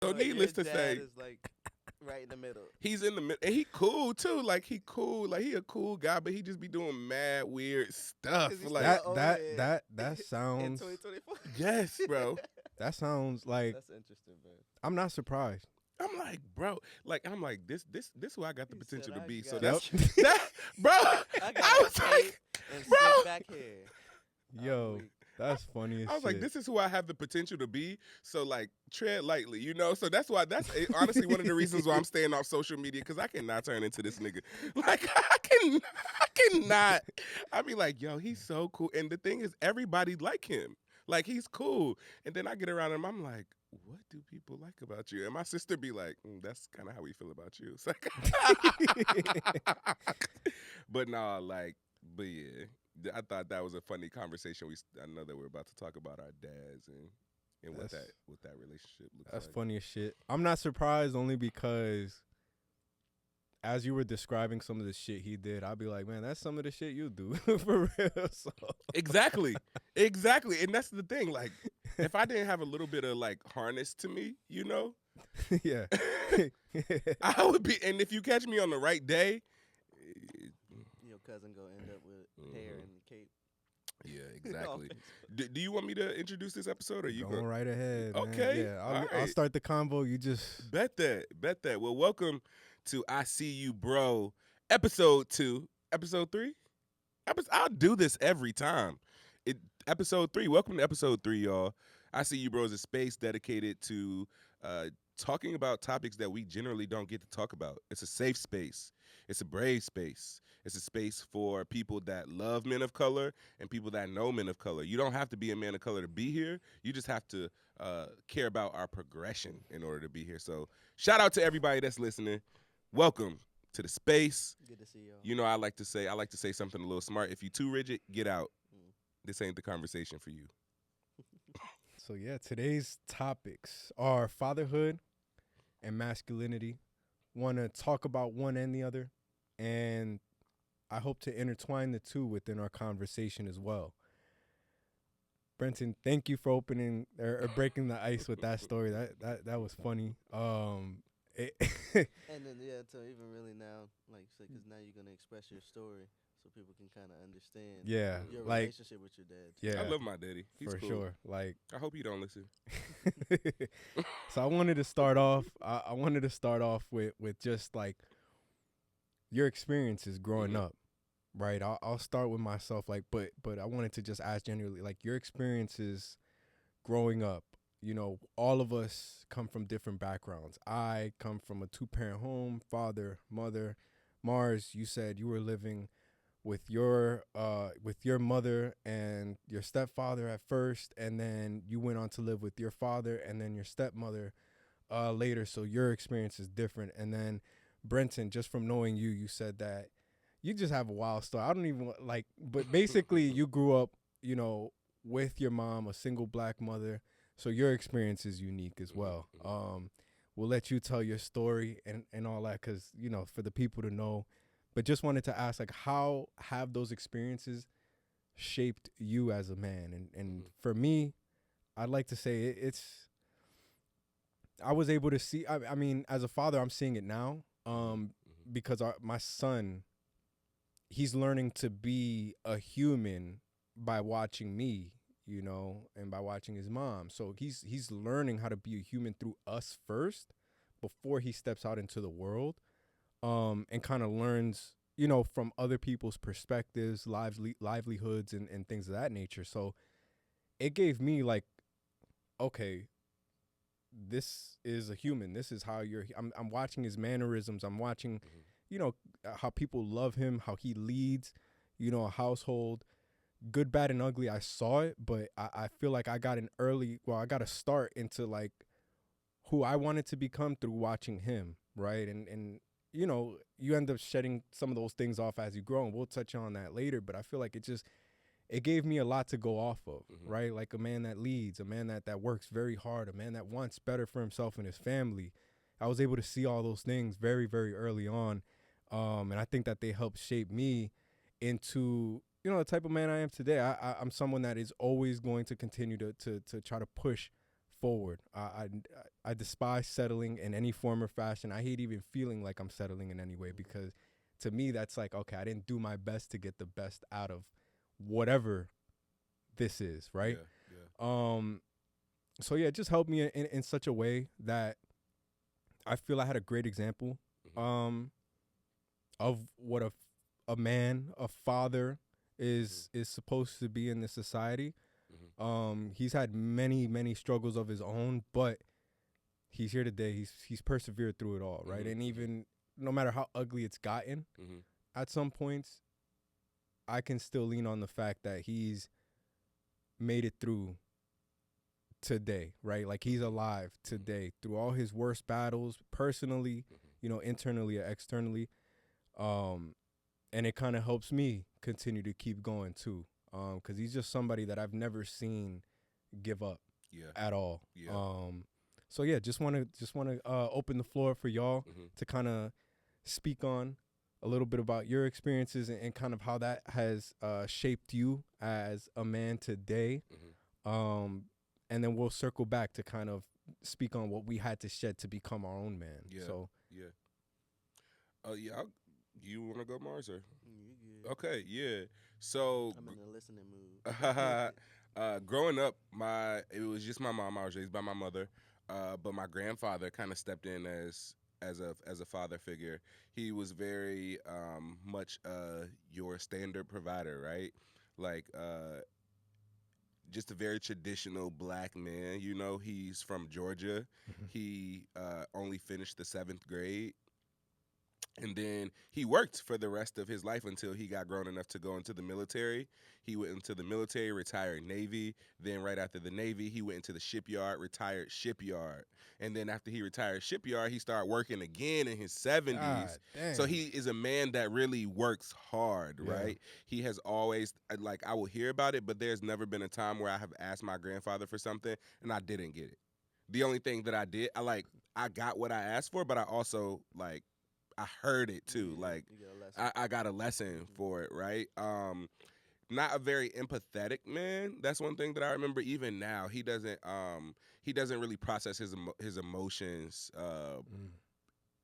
So needless to say, is like right in the middle. he's in the middle, and he cool too. Like he cool, like he a cool guy, but he just be doing mad weird stuff. Is he Like still over That in sounds 2024? yes, bro. that sounds like That's interesting, man. I'm not surprised. I'm like, bro, like I'm like this who I got the He potential said, to "I be. So got that's that, bro. I got I a was cape like, and bro. slick back hair. Yo, weak. that's funny as I was shit. like, this is who I have the potential to be. So like, tread lightly, you know. So that's honestly one of the reasons why I'm staying off social media because I cannot turn into this nigga. Like I cannot. I be like, yo, he's so cool. And the thing is, everybody like him. Like he's cool. And then I get around him, I'm like, what do people like about you? And my sister be like, that's kind of how we feel about you. It's like, but nah, like, but yeah. I thought that was a funny conversation. I know that we're about to talk about our dads and what that relationship looks like. That's funny as shit. I'm not surprised only because as you were describing some of the shit he did, I'd be like, man, that's some of the shit you do for real. So. Exactly. And that's the thing. Like, if I didn't have a little bit of like harness to me, you know, Yeah. I would be. And if you catch me on the right day, Your cousin gonna end up with hair and cape. yeah, exactly. Do you want me to introduce this episode, or you Going right ahead, man. Okay, Yeah, all I'll right. start the convo. You just Bet that. Well, welcome to I See You, Bro, episode 2, episode 3. I'll do this every time. Episode 3. Welcome to episode 3, y'all. I See You, Bro is a space dedicated to talking about topics that we generally don't get to talk about. It's a safe space. It's a brave space. It's a space for people that love men of color and people that know men of color. You don't have to be a man of color to be here. You just have to care about our progression in order to be here. So shout out to everybody that's listening. Welcome to the space. Good to see y'all. You know, I like to say something a little smart. If you're too rigid, get out. This ain't the conversation for you. So yeah, today's topics are fatherhood and masculinity. Want to talk about one and the other, and I hope to intertwine the two within our conversation as well. Brenten, thank you for opening or breaking the ice with that story. That was funny. And then to even really now, like you said, because now you're gonna express your story so people can kind of understand. Yeah, your like relationship with your dad. yeah, I love my daddy. He's for cool. sure. Like I hope you don't listen. so I wanted to start off. I wanted to start off with just like your experiences growing up, right? I'll start with myself, like, but I wanted to just ask generally, like, your experiences growing up. You know, all of us come from different backgrounds. I come from a 2-parent home, father, mother. Mars, you said you were living with your mother and your stepfather at first, and then you went on to live with your father and then your stepmother later. So your experience is different. And then Brenten, just from knowing you, you said that you just have a wild story. I don't even like, but basically you grew up, you know, with your mom, a single black mother. So your experience is unique as well. We'll let you tell your story and all that because, you know, for the people to know. But just wanted to ask, like, how have those experiences shaped you as a man? And for me, I'd like to say I was able to see, I mean, as a father, I'm seeing it now because my son, he's learning to be a human by watching me, you know, and by watching his mom. So he's learning how to be a human through us first before he steps out into the world, and kind of learns, you know, from other people's perspectives, livelihoods, and things of that nature. So it gave me like, okay, this is a human. This is how I'm watching his mannerisms. I'm watching, you know, how people love him, how he leads, you know, a household. Good, bad, and ugly, I saw it, but I feel like I got I got a start into like who I wanted to become through watching him, right? And you know, you end up shedding some of those things off as you grow, and we'll touch on that later, but I feel like it gave me a lot to go off of, right? Like a man that leads, a man that works very hard, a man that wants better for himself and his family. I was able to see all those things very, very early on, and I think that they helped shape me into, you know, the type of man I am today. I'm someone that is always going to continue to try to push forward. I despise settling in any form or fashion. I hate even feeling like I'm settling in any way, because to me that's like, okay, I didn't do my best to get the best out of whatever this is, right? Yeah. So yeah, it just helped me in such a way that I feel I had a great example of what a man, a father is supposed to be in this society. He's had many struggles of his own, but he's here today. He's persevered through it all, right? And even no matter how ugly it's gotten, at some points, I can still lean on the fact that he's made it through today, right? Like he's alive today through all his worst battles, personally, internally or externally. And it kind of helps me continue to keep going too. Because he's just somebody that I've never seen give up at all. Yeah. So yeah, just want to open the floor for y'all to kind of speak on a little bit about your experiences and kind of how that has shaped you as a man today. And then we'll circle back to kind of speak on what we had to shed to become our own man. Yeah. So yeah. You want to go, Mars, or? You good. Okay, yeah. So I'm in the listening mood. growing up, it was just my mom. I was raised by my mother, but my grandfather kind of stepped in as a father figure. He was very much your standard provider, right? Like just a very traditional black man. He's from Georgia. He only finished the 7th grade. And then he worked for the rest of his life until he got grown enough to go into the military. He went into the military, retired Navy. Then right after the Navy, he went into the shipyard, retired shipyard. And then after he retired shipyard, he started working again in his 70s. God, So damn. he is a man that really works hard, right? He has always, I will hear about it, but there's never been a time where I have asked my grandfather for something and I didn't get it. The only thing that I did, I got what I asked for, but I also, I heard it too. Yeah, Like you get a lesson. I got a lesson for it, right? Not a very empathetic man. That's one thing that I remember. Even now, he doesn't really process his emotions.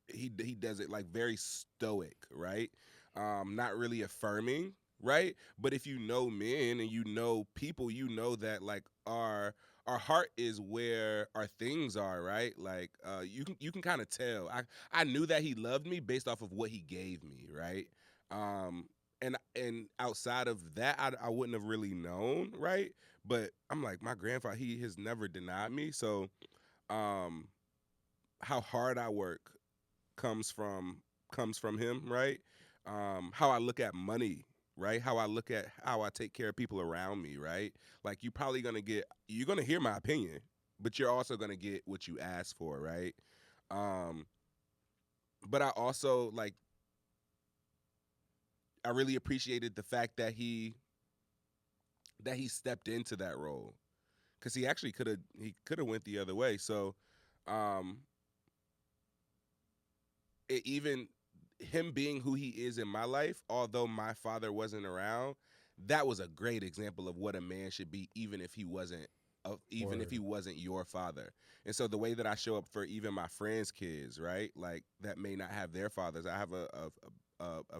He does it like very stoic, right? Not really affirming, right? But if you know men and you know people, you know that like our heart is where our things are, right? Like you can kind of tell. I knew that he loved me based off of what he gave me, right? And outside of that, I wouldn't have really known, right? But I'm like, my grandfather, he has never denied me. So how hard I work comes from him, right? How I look at money, right? How I look at how I take care of people around me, right? Like you're gonna hear my opinion, but you're also gonna get what you ask for, right? But I also I really appreciated the fact that he stepped into that role, because he actually could have went the other way. So um, even him being who he is in my life, although my father wasn't around, that was a great example of what a man should be, even if he wasn't your father. And so the way that I show up for even my friends' kids, right, like that may not have their fathers. I have a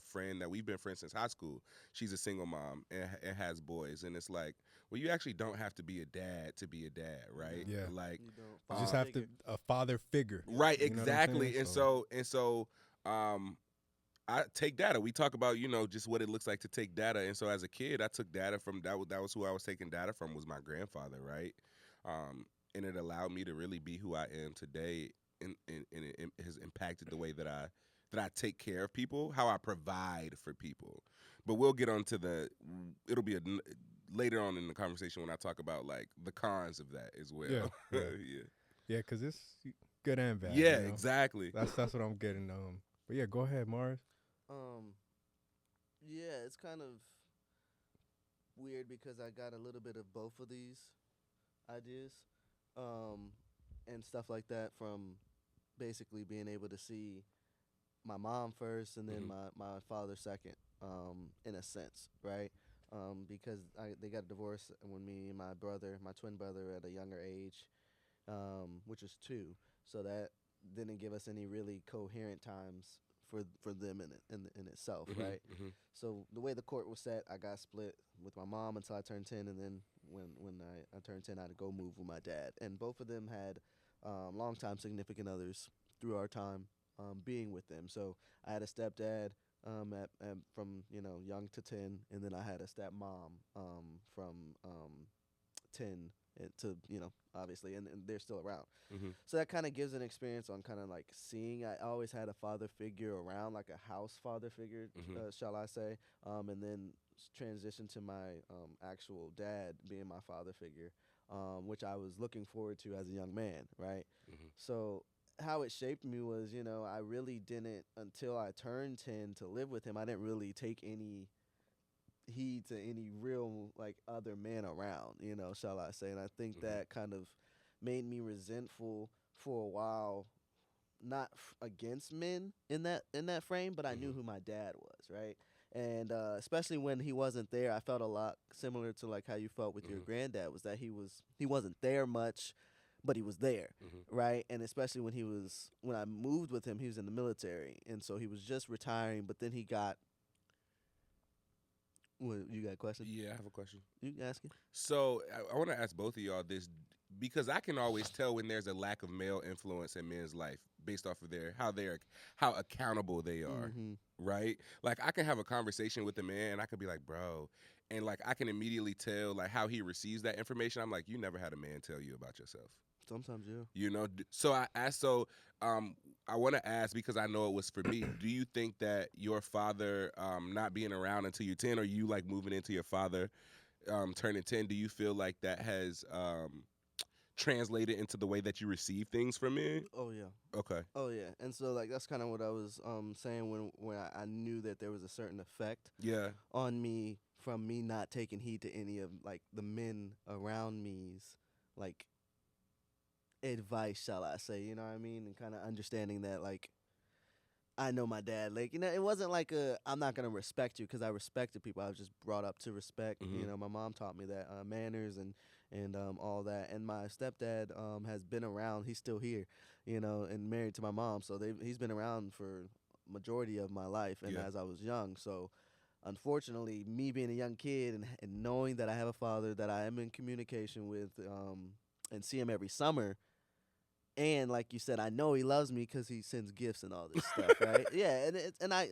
friend that we've been friends since high school. She's a single mom and has boys, and it's like, well, you actually don't have to be a dad to be a dad, right? Yeah. Like You don't. You just Father have figure. a father figure. right, You know what I'm exactly. saying? And so I take data. We talk about, just what it looks like to take data. And so as a kid, I took data from that was who I was taking data from, was my grandfather, right? And it allowed me to really be who I am today, and it has impacted the way that I take care of people, how I provide for people. But we'll get on to it'll be later on in the conversation when I talk about like the cons of that as well. Yeah, yeah. Yeah. Yeah, because it's good and bad. Yeah, you know? exactly. That's what I'm getting. But yeah, go ahead, Mars. Yeah, it's kind of weird because I got a little bit of both of these ideas, and stuff like that, from basically being able to see my mom first and then my father second, in a sense, right? Because they got divorced when me and my twin brother, at a younger age. which is 2. So that didn't give us any really coherent times for them in itself, right? So the way the court was set, I got split with my mom until I turned 10, and then when I turned 10, I had to go move with my dad. And both of them had longtime significant others through our time being with them. So I had a stepdad from young to 10, and then I had a stepmom from 10 to obviously, and they're still around. So that kind of gives an experience on kind of like seeing. I always had a father figure around, like a house father figure, shall I say, and then transition to my actual dad being my father figure, which I was looking forward to as a young man, right? So how it shaped me was, I really didn't, until I turned 10 to live with him, I didn't really take any heed to any real like other man around, shall I say. And I think that kind of made me resentful for a while, not against men in that frame, but I knew who my dad was, right? And especially when he wasn't there, I felt a lot similar to like how you felt with your granddad, was that he wasn't there much, but he was there, right? And especially when I moved with him, he was in the military, and so he was just retiring, but then he got. What, you got a question? Yeah, I have a question. You can ask it. So I want to ask both of y'all this, because I can always tell when there's a lack of male influence in men's life based off of how accountable they are, right? Like I can have a conversation with a man and I could be like, bro, and like I can immediately tell like how he receives that information. I'm like, you never had a man tell you about yourself. Sometimes, yeah. So I want to ask, because I know it was for me. Do you think that your father not being around until you're 10, or you like moving into your father turning 10, do you feel like that has translated into the way that you receive things from me? Oh yeah. Okay. Oh yeah. And so like that's kind of what I was saying when I knew that there was a certain effect Yeah. on me from me not taking heed to any of like the men around me's like advice, shall I say, you know what I mean? And kind of understanding that like I know my dad, like, it wasn't like I'm not gonna respect you, because I respected people. I was just brought up to respect. My mom taught me that manners and all that. And my stepdad has been around. He's still here, and married to my mom. So he's been around for majority of my life, and Yeah. as I was young. So unfortunately, me being a young kid and knowing that I have a father that I am in communication with, and see him every summer. And like you said, I know he loves me because he sends gifts and all this stuff, right? Yeah, and I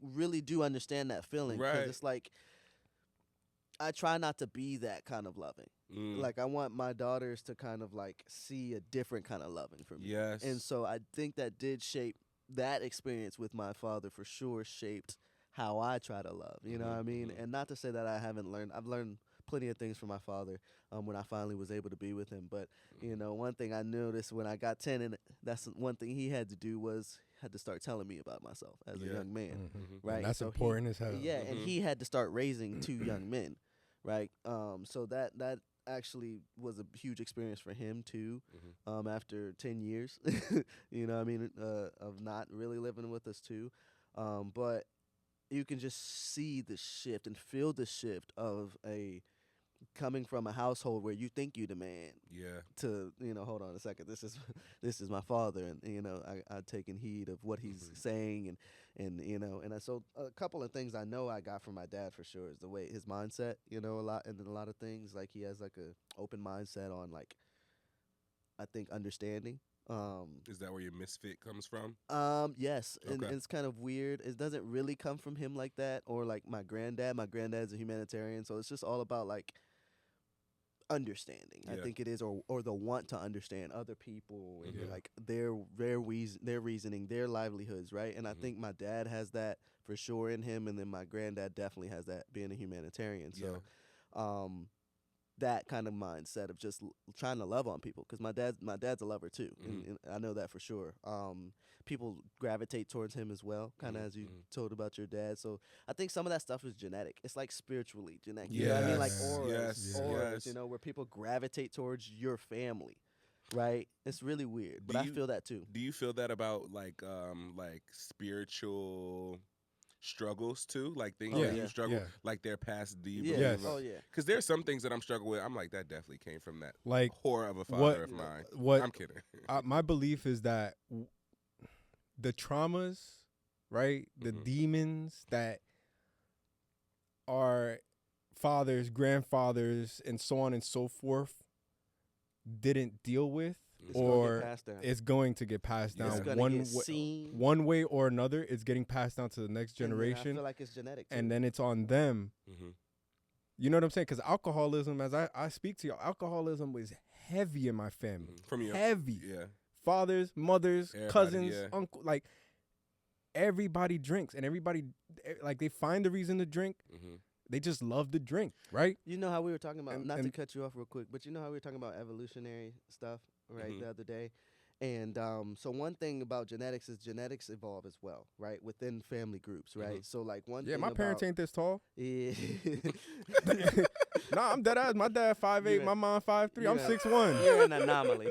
really do understand that feeling, because Right. it's like I try not to be that kind of loving. Like I want my daughters to kind of like see a different kind of loving from me. Yes. And so I think that did shape that experience with my father, for sure shaped how I try to love. You know what I mean? And not to say that I haven't learned. I've learned plenty of things from my father when I finally was able to be with him. But one thing I noticed when I got 10, and that's one thing he had to do, was had to start telling me about myself as a young man, right? And that's so important as hell. Yeah, and he had to start raising 2 young men, right? So that actually was a huge experience for him too. After 10 years, what I mean, of not really living with us too, but you can just see the shift and feel the shift of coming from a household where you think you the man, Yeah. to hold on a second, this is my father, and I've taken heed of what he's saying, and so a couple of things I know I got from my dad for sure is the way his mindset, a lot, and a lot of things, like he has like a open mindset on, like, I think, understanding. Is that where your misfit comes from? Yes, and Okay. it's kind of weird. It doesn't really come from him like that, or like my granddad. My granddad's a humanitarian, so it's just all about like understanding. I Yeah. think it is, or the want to understand other people, and Yeah. like their reasoning, their livelihoods, right? And I think my dad has that for sure in him, and then my granddad definitely has that, being a humanitarian. So, that kind of mindset of just trying to love on people, because my dad's a lover too, and I know that for sure. People gravitate towards him as well, kind of as you told about your dad. So I think some of that stuff is genetic. It's like spiritually genetic. You know what I mean? Like auras, Yes. where people gravitate towards your family, right? It's really weird, but I feel that too. Do you feel that about like spiritual struggles too, like things Oh, that yeah. you struggle, Yeah. like they're past. Do you Yeah. believe? Yes. Oh yeah. Because there's some things that I'm struggling with. I'm like, that definitely came from that Like horror of a what- father of mine. what I'm kidding. my belief is that the traumas, right? The Mhm. demons that our fathers, grandfathers, and so on and so forth didn't deal with, It's gonna or get passed down. it's going to get passed Yeah. down It's gonna one get way, seen. one way or another. It's getting passed down to the next And then I generation, feel like it's genetic. and too. then it's on them. Mhm. You know what I'm saying? Because alcoholism, as I speak to you, alcoholism was heavy in my family. From your Heavy. yeah. Fathers, mothers, Everybody, cousins, yeah. uncle, like everybody drinks, and everybody like they find a reason to drink. Mm-hmm. They just love to drink, right? You know how we were talking about, And- not to and- cut you off real quick, but you know how we were talking about evolutionary stuff, right, Mhm. the other day? And so one thing about genetics is genetics evolve as well, right, within family groups, right? So like one Yeah, thing my parents about, ain't this tall. Yeah. Nah, I'm dead ass. My dad 5'8", You're my mom 5'3". I'm you're a- 6'1". You're an anomaly.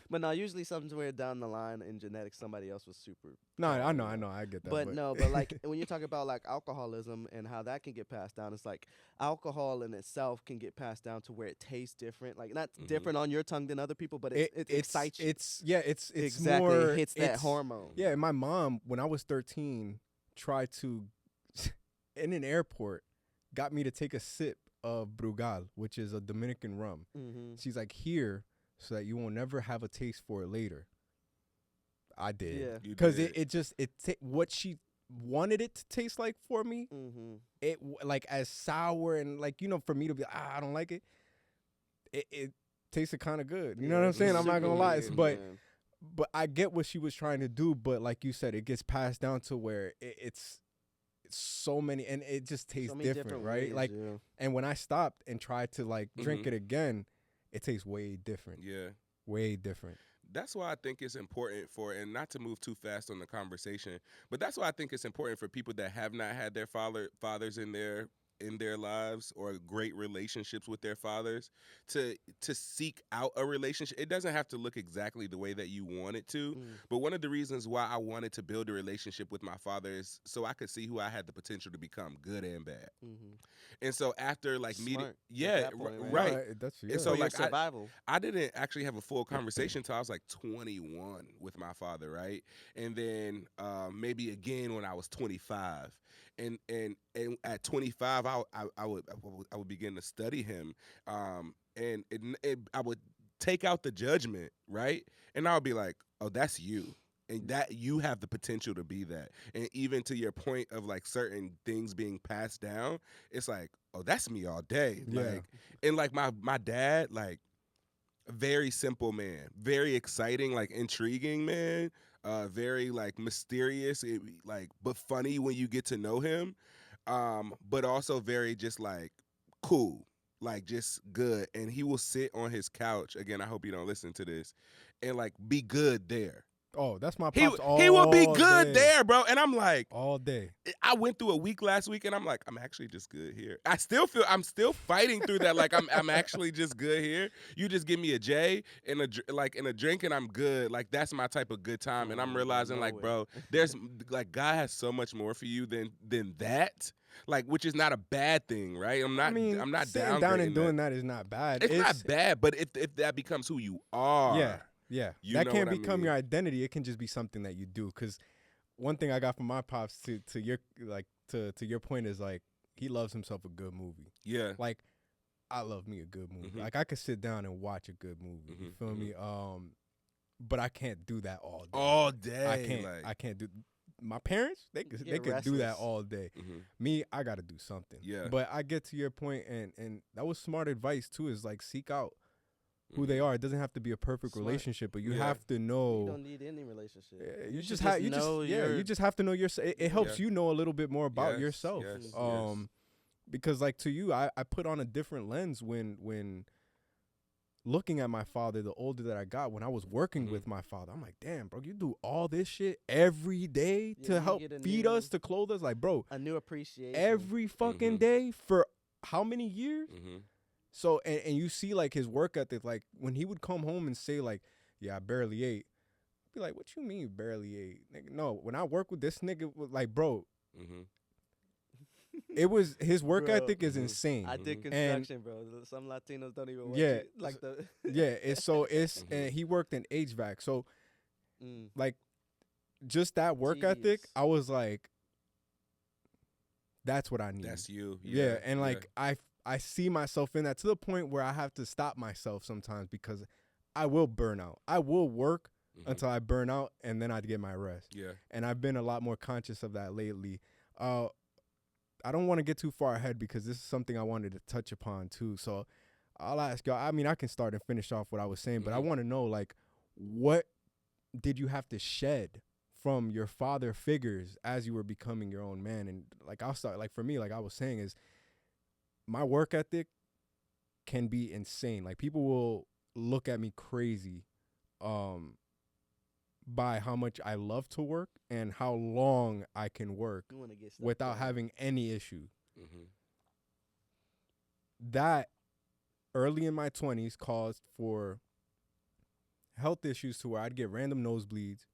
But no, usually somewhere down the line in genetics, somebody else was super. No, tall, I you know, I get that. But no, but like when you talk about like alcoholism and how that can get passed down, it's like alcohol in itself can get passed down to where it tastes different, like not Mhm. different on your tongue than other people, but it excites you. It's exactly more, it hits that it's- hormone. Yeah, and my mom, when I was 13, tried to in an airport, got me to take a sip of Brugal, which is a Dominican rum. Mm-hmm. She's like, here, so that you will never have a taste for it later. I did. Yeah. You Because did. what she wanted it to taste like for me, Mm-hmm. like as sour and like, for me to be, I don't like it. It tasted kind of good. You know what I'm saying? I'm not gonna lie. But I get what she was trying to do. But like you said, it gets passed down to where it's so many, and it just tastes different, right? ways, Like, yeah. and when I stopped and tried to like drink Mhm. it again, it tastes way different. Yeah. Way different. That's why I think it's important for, and not to move too fast on the conversation, but that's why I think it's important for people that have not had their fathers in their lives or great relationships with their fathers to seek out a relationship. It doesn't have to look exactly the way that you want it to, but one of the reasons why I wanted to build a relationship with my father is so I could see who I had the potential to become, good and bad. Mm-hmm. And so after like meeting, Smart at yeah, that point, right. No, that's And so For your like survival. I didn't actually have a full conversation until I was like 21 with my father, right? And then maybe again when I was 25. And at 25, I would begin to study him, and I would take out the judgment, right? And I would be like, oh, that's you. And that you have the potential to be that. And even to your point of like certain things being passed down, it's like, oh, that's me all day. Yeah. Like, and like my dad, like, very simple man, very exciting, like intriguing man, very like mysterious, but funny when you get to know him, but also very just like cool, like just good. And he will sit on his couch, again, I hope you don't listen to this, and like be good there. Oh, that's my He pops all he will be good day. there, bro. And I'm like, All day. I went through a week last week, and I'm like, I'm actually just good here. I'm still fighting through that. Like I'm actually just good here. You just give me a J and a drink, and I'm good. Like that's my type of good time. And I'm realizing, like, bro, there's like God has so much more for you than that. Like, which is not a bad thing, right? I'm not sitting down and doing that is not bad. It's not bad, but if that becomes who you are, yeah, you that know can't what I become mean? your identity. It can just be something that you do. Because one thing I got from my pops to your point is like he loves himself a good movie. Yeah. Like I love me a good movie. Mhm. Like I could sit down and watch a good movie. You Mhm, feel me? But I can't do that all day. All day. I can't. Like, I can't do. My parents, they could do that restless. all day. mhm. Me, I got to do something. Yeah. But I get to your point, and that was smart advice too. Is like seek out who they Mhm. are. It doesn't have to be a perfect Smart. but you Yeah. have to You know. don't need any relationship. Yeah, You you should just have know your- you just have to know yourself. It helps Yeah. you know a little bit more about Yes, yourself. yes, Because like to you, I put on a different lens when looking at my father. The older that I got, when I was working Mhm. with my father, I'm like, damn, bro, you do all this shit every day Yeah, to you help get a feed new- us, to clothe us. Like, bro, a new appreciation. every fucking Mhm. day for how many years? Mhm. So and you see like his work ethic, like when he would come home and say like, yeah, I barely ate. I'd be like, what you mean you barely ate? Nigga, no, when I work with this nigga, like, bro, Mhm. it was his work Bro, ethic is Mhm. insane. I did And construction, bro. Some Latinos don't even want yeah, you like the. yeah, it's Mhm. and he worked in HVAC. So Mm, like just that work ethic, tedious. I was like, that's what I need. That's you. Yeah, Yeah. and yeah. like I see myself in that to the point where I have to stop myself sometimes because I will burn out. I will work Mhm. until I burn out and then I get my rest. Yeah. And I've been a lot more conscious of that lately. I don't want to get too far ahead because this is something I wanted to touch upon too. So I'll ask y'all. I mean, I can start and finish off what I was saying, but I Mhm. want to know like what did you have to shed from your father figures as you were becoming your own man? And like I'll start like for me, like I was saying, is my work ethic can be insane. Like people will look at me crazy um by how much I love to work and how long I can work You want to get stuff without done. having any issue. Mhm. That early in my 20s caused for health issues to where I'd get random nosebleeds.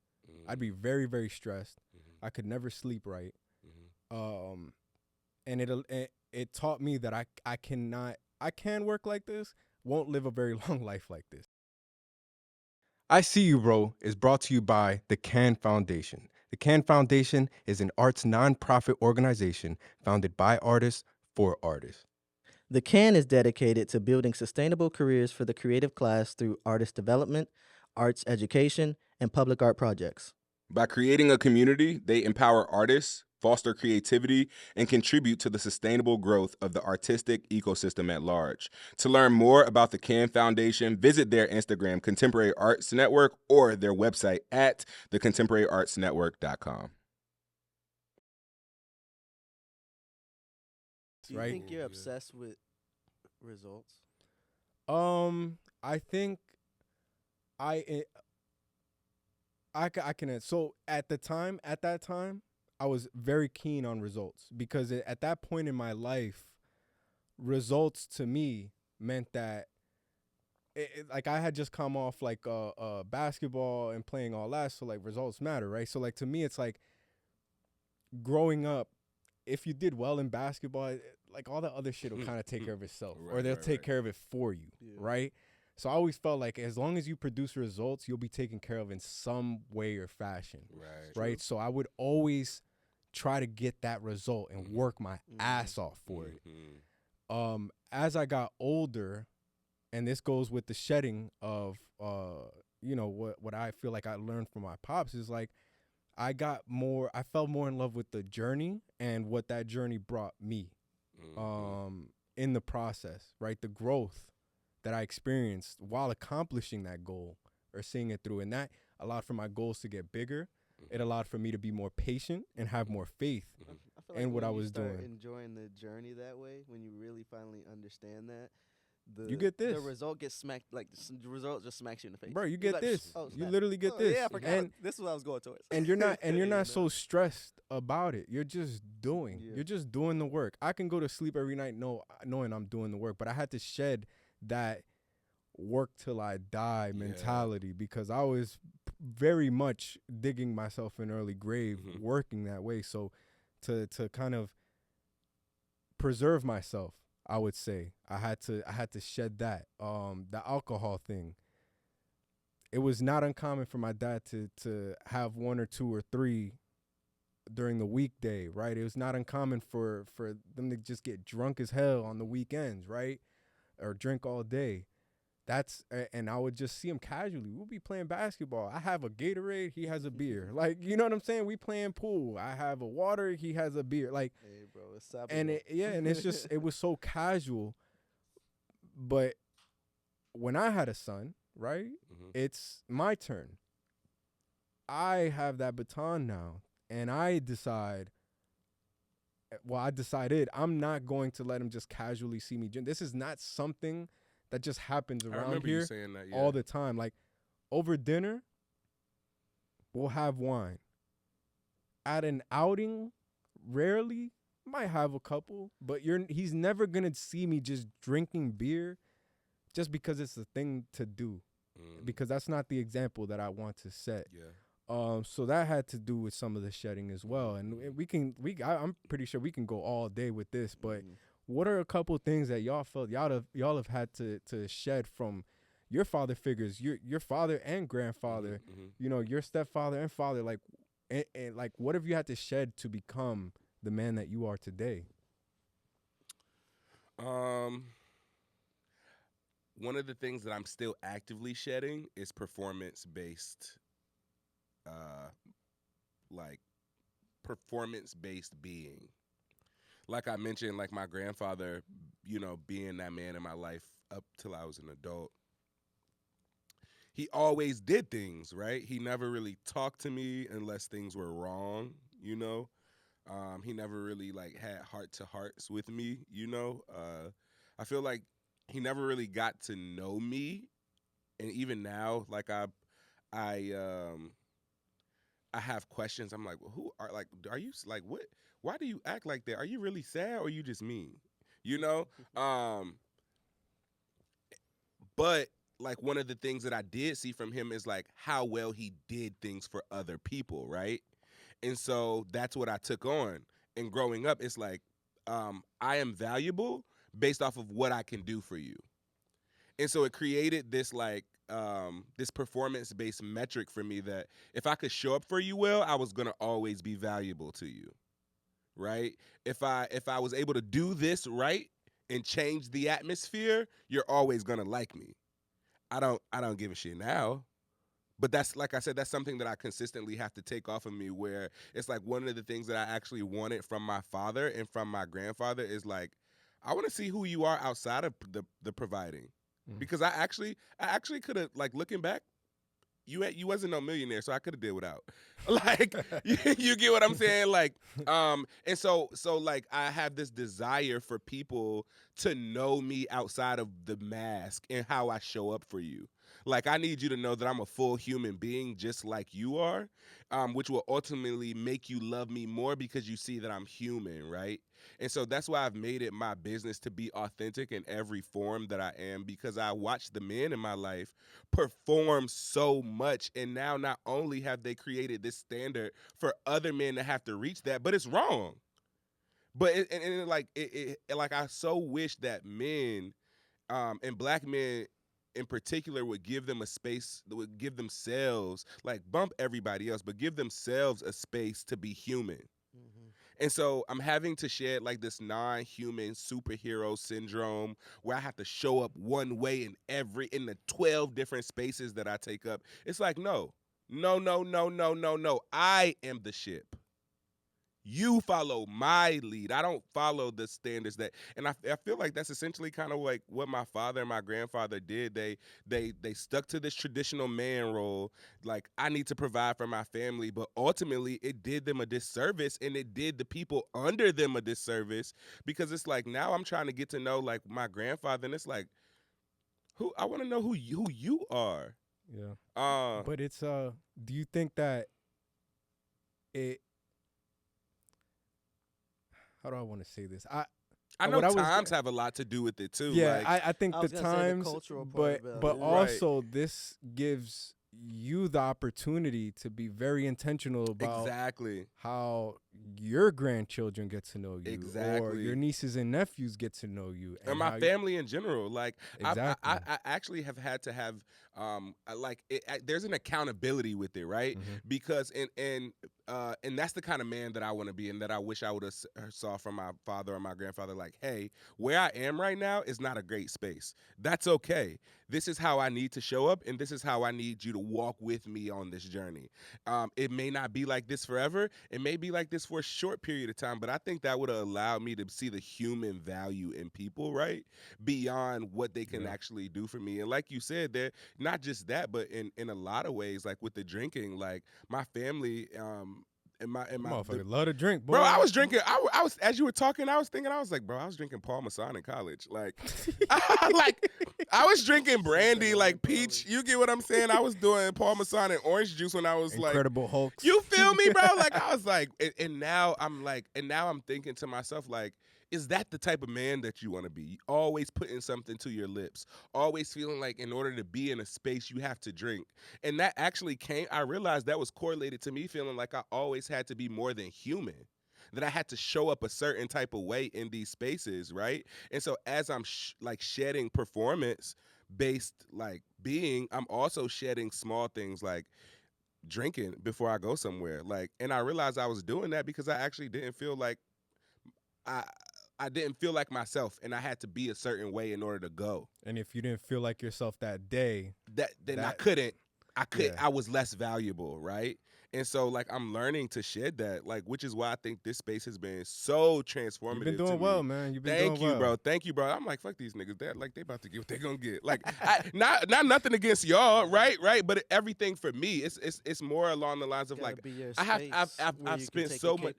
I'd be very, very stressed. Mhm. I could never sleep right. Mhm. And it taught me that I can work like this, won't live a very long life like this. I See You Bro is brought to you by the Can Foundation. The Can Foundation is an arts nonprofit organization founded by artists for artists. The CAN is dedicated to building sustainable careers for the creative class through artist development, arts education, and public art projects. By creating a community, they empower artists, foster creativity, and contribute to the sustainable growth of the artistic ecosystem at large. To learn more about the Can Foundation, visit their Instagram, Contemporary Arts Network, or their website at thecontemporaryartsnetwork.com. Do you Right? think you're Yeah. obsessed with results? I think I I can so at that time I was very keen on results because at that point in my life results to me meant that like I had just come off like basketball and playing all that, so like results matter, right? So like to me it's like growing up, if you did well in basketball, like all the other shit will kind of take care of itself, or Right, they'll right, take right. care of it for you, Yeah. right? So I always felt like as long as you produce results, you'll be taken care of in some way or fashion, Right. right? So I would always try to get that result and work my ass off for it. Mhm. As I got older, and this goes with the shedding of you know what I feel like I learned from my pops is like I fell more in love with the journey and what that journey brought me Mhm. in the process, right? The growth that I experienced while accomplishing that goal or seeing it through. And that allowed for my goals to get bigger. It allowed for me to be more patient and have more faith I feel like in what I when you was start doing. enjoying the journey that way, when you really finally understand that, You get the this. result gets smacked. Like the result just smacks you in the face. Bro, you You're get like, this. Oh, You snap. literally get Oh, this. Yeah, I forgot. And This is what I was going towards. and you're not You know? so stressed about it. You're just doing. Yeah. You're just doing the work. I can go to sleep every night knowing I'm doing the work, but I had to shed that work till I die Yeah. mentality because I was very much digging myself an early grave Mhm. working that way. So to kind of preserve myself, I would say I had to shed that. The alcohol thing. It was not uncommon for my dad to have one or two or three during the weekday, right? It was not uncommon for them to just get drunk as hell on the weekends, right? Or drink all day. And I would just see him casually. We'll be playing basketball. I have a Gatorade, he has a beer. Like, you know what I'm saying? We playing pool. I have a water, he has a beer. Like, Hey, bro, it's Sabado. and it's just it was so casual. But when I had a son, right? Mhm. It's my turn. I have that baton now, and I decided I'm not going to let him just casually see me drink. This is not something that just happens I around remember you here saying that. Yeah. all the time. Like over dinner, we'll have wine. At an outing, rarely might have a couple, but he's never gonna see me just drinking beer just because it's a thing to do. Mhm. Because that's not the example that I want to set. Yeah. So that had to do with some of the shedding as well. And I'm pretty sure we can go all day with this, but what are a couple things that y'all felt y'all have had to shed from your father figures, your father and grandfather, you know, your stepfather and father, like, and like, what have you had to shed to become the man that you are today? One of the things that I'm still actively shedding is performance-based, like performance-based being. Like I mentioned, like my grandfather, you know, being that man in my life up till I was an adult. He always did things, right? He never really talked to me unless things were wrong, you know? He never really like had heart-to-hearts with me, you know? I feel like he never really got to know me, and even now, like I have questions. I'm like, well, are you like, what? Why do you act like that? Are you really sad or are you just mean? You know? But like one of the things that I did see from him is like how well he did things for other people, right? And so that's what I took on. And growing up, it's like, I am valuable based off of what I can do for you. And so it created this like this performance-based metric for me that if I could show up for you well, I was gonna always be valuable to you, right? If I was able to do this right and change the atmosphere, you're always gonna like me. I don't give a shit now. But that's, like I said, that's something that I consistently have to take off of me, where it's like one of the things that I actually wanted from my father and from my grandfather is like, I want to see who you are outside of the providing. Because I actually could have, like, looking back, you wasn't no millionaire, so I could have did without. Like, you get what I'm saying? Like, and so like I have this desire for people to know me outside of the mask and how I show up for you. Like, I need you to know that I'm a full human being just like you are, which will ultimately make you love me more because you see that I'm human, right? And so that's why I've made it my business to be authentic in every form that I am, because I watched the men in my life perform so much. And now not only have they created this standard for other men to have to reach that, but it's wrong. But like I so wish that men, and black men in particular, would give them a space, would give themselves, like, bump everybody else, but give themselves a space to be human. And so I'm having to shed like this non-human superhero syndrome where I have to show up one way in the 12 different spaces that I take up. It's like, no. I am the ship. You follow my lead. I don't follow the standards that, and I feel like that's essentially kind of like what my father and my grandfather did. They stuck to this traditional man role. Like, I need to provide for my family, but ultimately it did them a disservice, and it did the people under them a disservice, because it's like now I'm trying to get to know like my grandfather, and it's like, I want to know who you are. Yeah. But it's do you think that it? How do I want to say this? I know times have a lot to do with it too. Yeah, like, I think the times, but also this gives you the opportunity to be very intentional about exactly how your grandchildren get to know you, exactly, or your nieces and nephews get to know you, and my family in general. Like, exactly. I actually have had to have there's an accountability with it, right? Because and that's the kind of man that I want to be, and that I wish I would have saw from my father or my grandfather. Like, hey, where I am right now is not a great space. That's okay. This is how I need to show up, and this is how I need you to walk with me on this journey. It may not be like this forever. It may be like this for a short period of time, but I think that would have allowed me to see the human value in people, right? Beyond what they can actually do for me. And like you said, they're not just that, but in a lot of ways, like with the drinking, like my family, and my motherfucker love to drink, boy. Bro, I was drinking. I was, as you were talking, I was thinking, I was like, bro, I was drinking Paul Masson in college. Like, I was drinking brandy, like peach. You get what I'm saying? I was doing Paul Masson and orange juice when I was Incredible Hulks. You feel me, bro? Like, I was like, and now I'm thinking to myself, like, is that the type of man that you want to be? Always putting something to your lips, always feeling like in order to be in a space you have to drink. And that actually I realized that was correlated to me feeling like I always had to be more than human. That I had to show up a certain type of way in these spaces, right? And so as I'm like shedding performance based like being, I'm also shedding small things like drinking before I go somewhere. Like, and I realized I was doing that because I actually didn't feel like I I didn't feel like myself, and I had to be a certain way in order to go. And if you didn't feel like yourself that day, Then I that couldn't. yeah. I was less valuable, right? And so like I'm learning to shed that, like, which is why I think this space has been so transformative. You've been to doing me. well, man. You've been Thank doing you, well. bro. Thank you, bro. I'm like, fuck these niggas. They're like, they about to get what they gonna get. Like, not nothing against y'all, right? But everything for me, it's more along the lines of Gotta like, be your I've spent so much.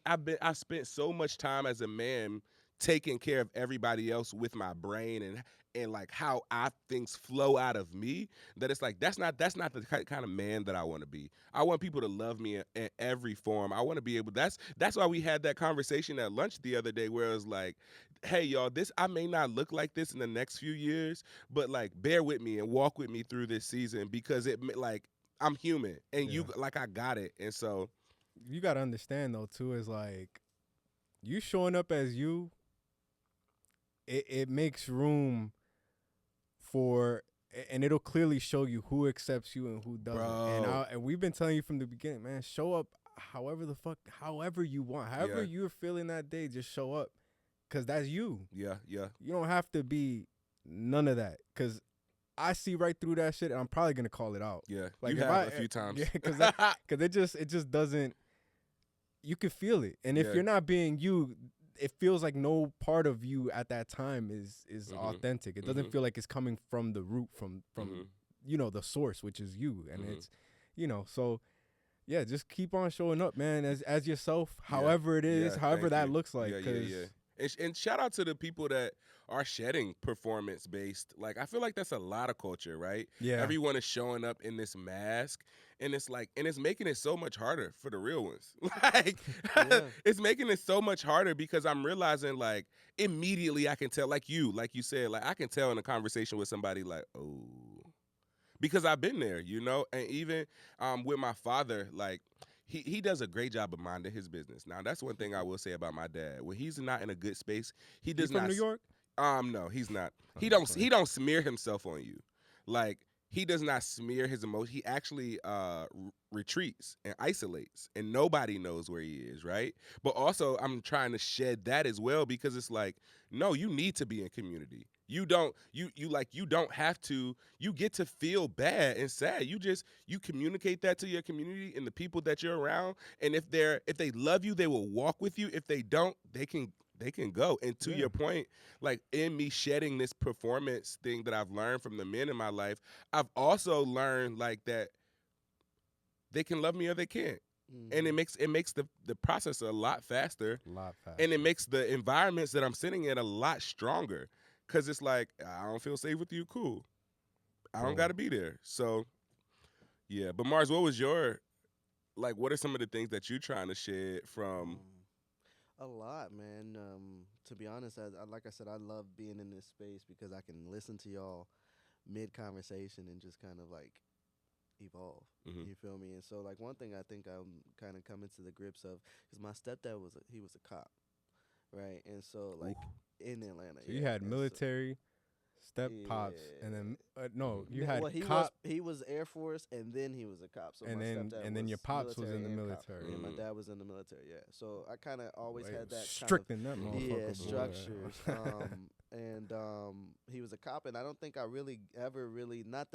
I've spent so much time as a man taking care of everybody else with my brain and like how things flow out of me, that it's like that's not the kind of man that I want to be. I want people to love me in every form. I want to be able. That's why we had that conversation at lunch the other day where it was like, hey y'all, I may not look like this in the next few years, but like bear with me and walk with me through this season because like I'm human and you like I got it. And so you got to understand though too is like you showing up as you. It makes room for, and it'll clearly show you who accepts you and who doesn't. Bro. And we've been telling you from the beginning, man, show up however you want, however you're feeling that day, just show up, cause that's you. Yeah. You don't have to be none of that, cause I see right through that shit, and I'm probably gonna call it out. Yeah, like you have a few times. Yeah, cause it just doesn't. You can feel it, and if you're not being you, it feels like no part of you at that time is authentic. It doesn't feel like it's coming from the root, from the source, which is you. And it's, so yeah, just keep on showing up, man, as yourself, however it is, however that looks like. And shout out to the people that are shedding performance based. Like, I feel like that's a lot of culture, right? Yeah. Everyone is showing up in this mask, and it's like, and it's making it so much harder for the real ones. Like, it's making it so much harder because I'm realizing, like, immediately I can tell, like you said, like, I can tell in a conversation with somebody, like, oh, because I've been there, and even with my father, like, he does a great job of minding his business. Now, that's one thing I will say about my dad. When he's not in a good space, he does not. From New York? No, he's not. He don't smear himself on you. Like, he does not smear his emotion. He actually retreats and isolates, and nobody knows where he is, right? But also, I'm trying to shed that as well because it's like, no, you need to be in community. You don't have to. You get to feel bad and sad. You communicate that to your community and the people that you're around. And if they love you, they will walk with you. If they don't, they can go. And to your point, like in me shedding this performance thing that I've learned from the men in my life, I've also learned like that they can love me or they can't. And it makes the process a lot faster. And it makes the environments that I'm sitting in a lot stronger. Cause it's like, I don't feel safe with you, cool. I don't gotta be there. So yeah. But Mars, what are some of the things that you're trying to shed from? A lot, man. To be honest, like I said, I love being in this space because I can listen to y'all mid-conversation and just kind of like evolve. You feel me? And so, like, one thing I think I'm kind of coming to the grips of is my stepdad was a cop, right? And so, like, in Atlanta. So you had military, pops, and then you had cop. He was Air Force, and then he was a cop. So and then your pops was in the military, and my dad was in the military. Yeah, so I kind of always had that strict in that motherfucker. Structures. And he was a cop, and I don't think I really ever really not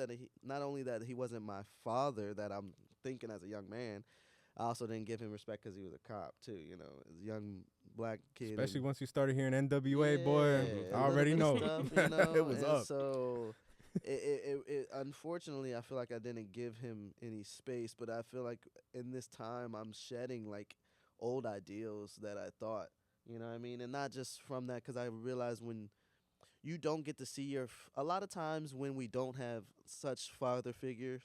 only that he wasn't my father that I'm thinking as a young man. I also didn't give him respect because he was a cop too, as a young black kid. Especially once you started hearing NWA, boy, I already know. Stuff, it was up. So, it unfortunately, I feel like I didn't give him any space, but I feel like in this time I'm shedding like old ideals that I thought, you know what I mean, and not just from that because I realized when you don't get to see a lot of times when we don't have such father figures,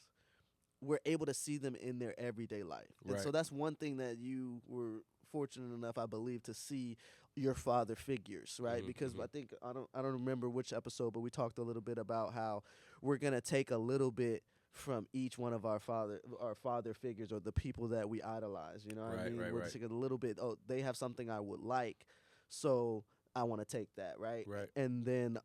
we're able to see them in their everyday life. And so that's one thing that you were fortunate enough, I believe, to see your father figures, right? Mhm, Because mhm. I think I don't remember which episode, but we talked a little bit about how we're gonna take a little bit from each one of our father figures or the people that we idolize. You know what I Right, mean? right, We'll right. take a little bit. Oh, they have something I would like, so I want to take that, right? Right. And then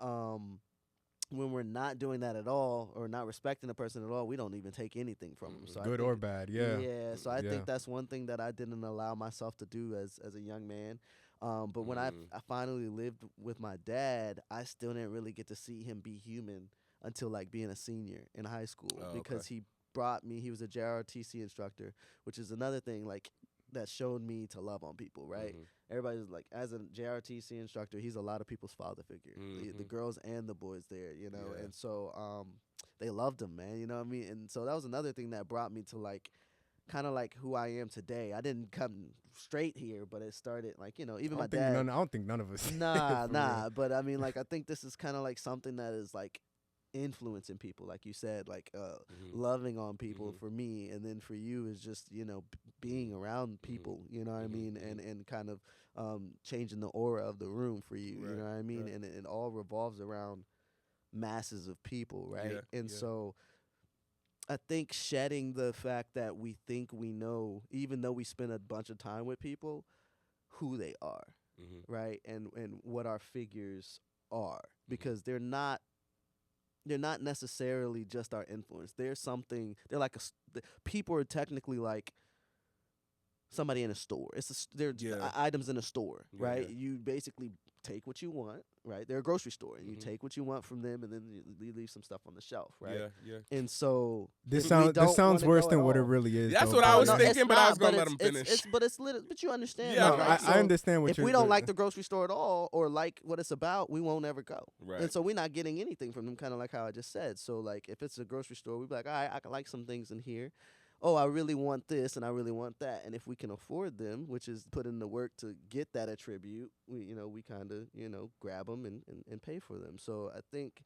when we're not doing that at all or not respecting the person at all, we don't even take anything from them. So I Good think, or bad, yeah. yeah. So I Yeah. think that's one thing that I didn't allow myself to do as a young man. But when Mm. I finally lived with my dad, I still didn't really get to see him be human until like being a senior in high school Oh, because okay. he brought me. He was a JRTC instructor, which is another thing like that showed me to love on people, right? Mhm. Everybody's like, as a JRTC instructor, he's a lot of people's father figure, the Mhm. girls and the boys there, you know, Yeah. and so they loved him, man, you know what I mean? And so that was another thing that brought me to like kind of like who I am today. I didn't come straight here, but it started like, you know, even my dad. I don't think none of us. Nah, for real. nah. But I mean, like, I think this is kind of like something that is like influencing people, like you said, like Mhm. loving on people Mhm. for me, and then for you is just you know being around people, you know what I Mhm. mean, and kind of changing the aura of the room for you, you Right, know what I mean, right. and it all revolves around masses of people, right? Yeah, And yeah. so I think shedding the fact that we think we know, even though we spend a bunch of time with people, who they are, Mhm. right? And what our figures are, because they're not necessarily just our influence. They're something. They're like people are technically like somebody in a store. They're Yeah. items in a store, Yeah, right? yeah. You basically take what you want, right? They're a grocery store, and you Mhm. take what you want from them, and then you leave some stuff on the shelf, right? Yeah, yeah. And so This if we this don't sounds wanna worse go at than what it all, really is. That's though, what I oh was no, because- it's thinking, but I was not. gonna But let him finish. it's little. But you understand, Yeah, though, No, right? I understand what If you're. we don't like the grocery store at all or like what it's about, we won't ever go. Right. And so we're not getting anything from them, kind of like how I just said. So like if it's a grocery store, we'd be like, all right, I can like some things in here. Oh, I really want this and I really want that. And if we can afford them, which is put in the work to get that attribute, we kind of, grab them and pay for them. So I think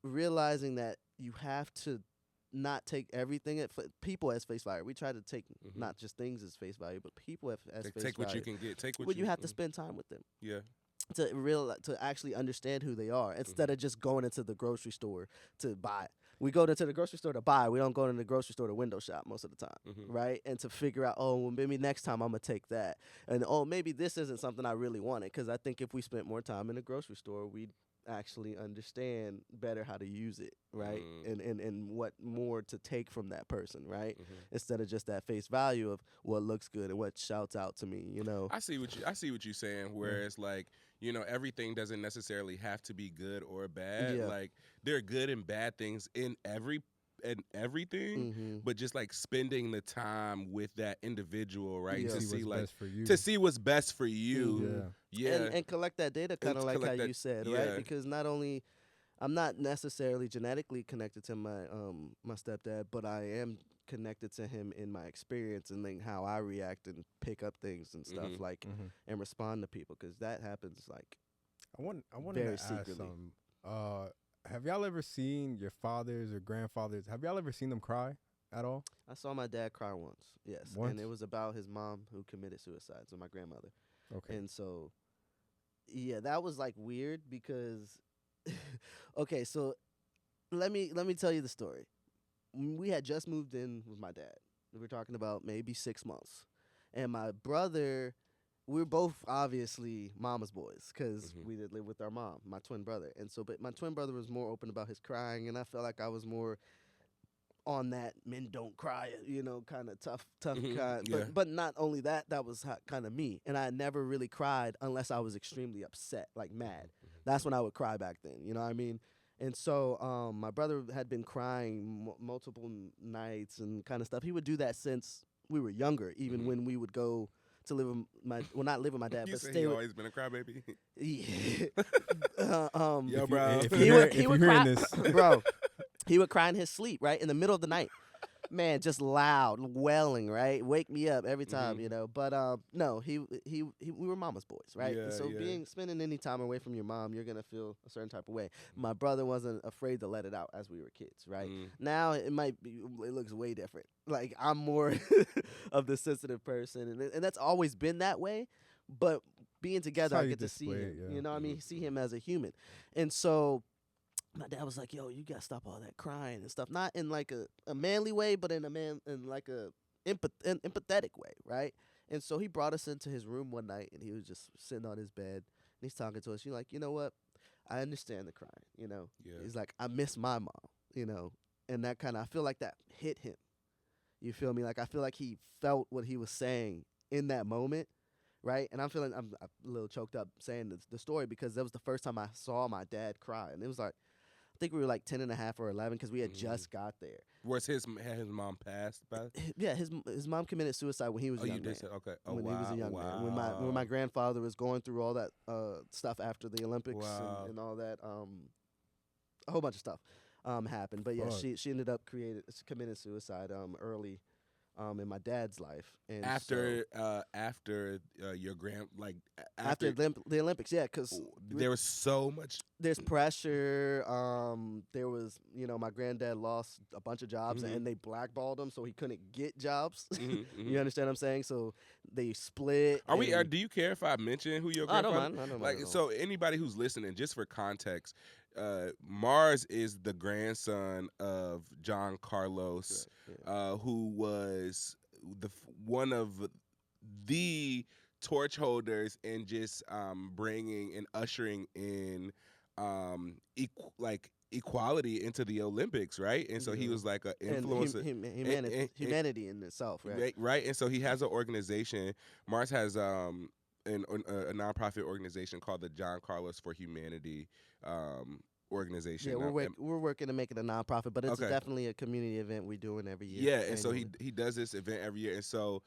realizing that you have to not take everything at people as face value. We try to take Mhm. not just things as face value, but people as face Take what value. you can get. Take what Well, you have to mhm. spend time with them Yeah. to actually understand who they are instead of just going into the grocery store to buy. We go into the grocery store to buy. We don't go into the grocery store to window shop most of the time, Mhm. right? And to figure out, oh, well, maybe next time I'm gonna take that, and oh, maybe this isn't something I really wanted. Because I think if we spent more time in the grocery store, we'd actually understand better how to use it, right? And what more to take from that person, right? Mhm. Instead of just that face value of what looks good and what shouts out to me. I see what you're saying. Where it's like, everything doesn't necessarily have to be good or bad. Yeah. Like there are good and bad things in everything, Mm-hmm. but just like spending the time with that individual, right? Yeah. To see see what's like best for you. to see what's best for you. Mhm. Yeah. And collect that data, kind of to like how collect that- you said, yeah. right? Because not only I'm not necessarily genetically connected to my stepdad, but I am connected to him in my experience and then how I react and pick up things and stuff Mhm. like and respond to people, because that happens like I wanted very to ask secretly. something. Have y'all ever seen your fathers or grandfathers? Have y'all ever seen them cry at all? I saw my dad cry once, yes, Once? and it was about his mom who committed suicide, so my grandmother. Okay. And so, yeah, that was like weird because, okay, so let me tell you the story. We had just moved in with my dad. We were talking about maybe 6 months, and my brother. We were both obviously mama's boys because Mhm. we did live with our mom, my twin brother, and so. But my twin brother was more open about his crying, and I felt like I was more on that men don't cry, kind of tough Mhm. kind. Yeah. But not only that, that was kind of me, and I never really cried unless I was extremely upset, like mad. That's when I would cry back then. You know what I mean? And so my brother had been crying multiple nights and kind of stuff. He would do that since we were younger, even Mhm. when we would go to live with not live with my dad, You but say stay he with. always been a crybaby. Yeah. Yo, bro. If he you're would hearing cry, this, bro. He would cry in his sleep, right, in the middle of the night. Man, just loud, wailing, right? Wake me up every time, But no, we were mama's boys, right? Yeah, And so yeah. spending any time away from your mom, you're gonna feel a certain type of way. My brother wasn't afraid to let it out as we were kids, right? Now it looks way different. Like I'm more of the sensitive person, and that's always been that way. but being together, how I you get to see display him. it, yeah. You know what I mean? See him as a human. And so my dad was like, "Yo, you gotta stop all that crying and stuff. Not in like a manly way, but in like a empathetic way, right?" And so he brought us into his room one night, and he was just sitting on his bed, and he's talking to us. You're like, you know what? I understand the crying. You know, Yeah. he's like, I miss my mom. You know, and that kind of I feel like that hit him. You feel me? Like I feel like he felt what he was saying in that moment, right? And I'm a little choked up saying the story because that was the first time I saw my dad cry, and it was like I think we were like 10 and a half or 11 because we had just got there. Was had his mom passed by? Yeah, his mom committed suicide when he was Oh, a you young did man. say okay. Oh, When wow. he was a young man, when Wow. my grandfather was going through all that stuff after the Olympics Wow. and all that, a whole bunch of stuff happened. But yeah, Fuck. she ended up committing suicide early in my dad's life. And After so, after your after the Olympics, yeah, because there was so much. there's pressure. There was, my granddad lost a bunch of jobs Mhm. and they blackballed him, so he couldn't get jobs. Mhm, You mhm. understand what I'm saying? So they split. Are we? and- Do you care if I mention who your I don't grandfather? mind. I don't Like, mind at all. so anybody who's listening, just for context, Mars is the grandson of John Carlos, Correct, yeah. who was one of the torch holders and just bringing and ushering in equality into the Olympics, right? And so he Yeah. was like an And influencer. humanity in itself, right? Right, and so he has an organization. Mars has a nonprofit organization called the John Carlos for Humanity organization. Yeah, we're working to make it a nonprofit, but it's Okay. definitely a community event we're doing every year. Yeah, and so he annually. he does this event every year, and so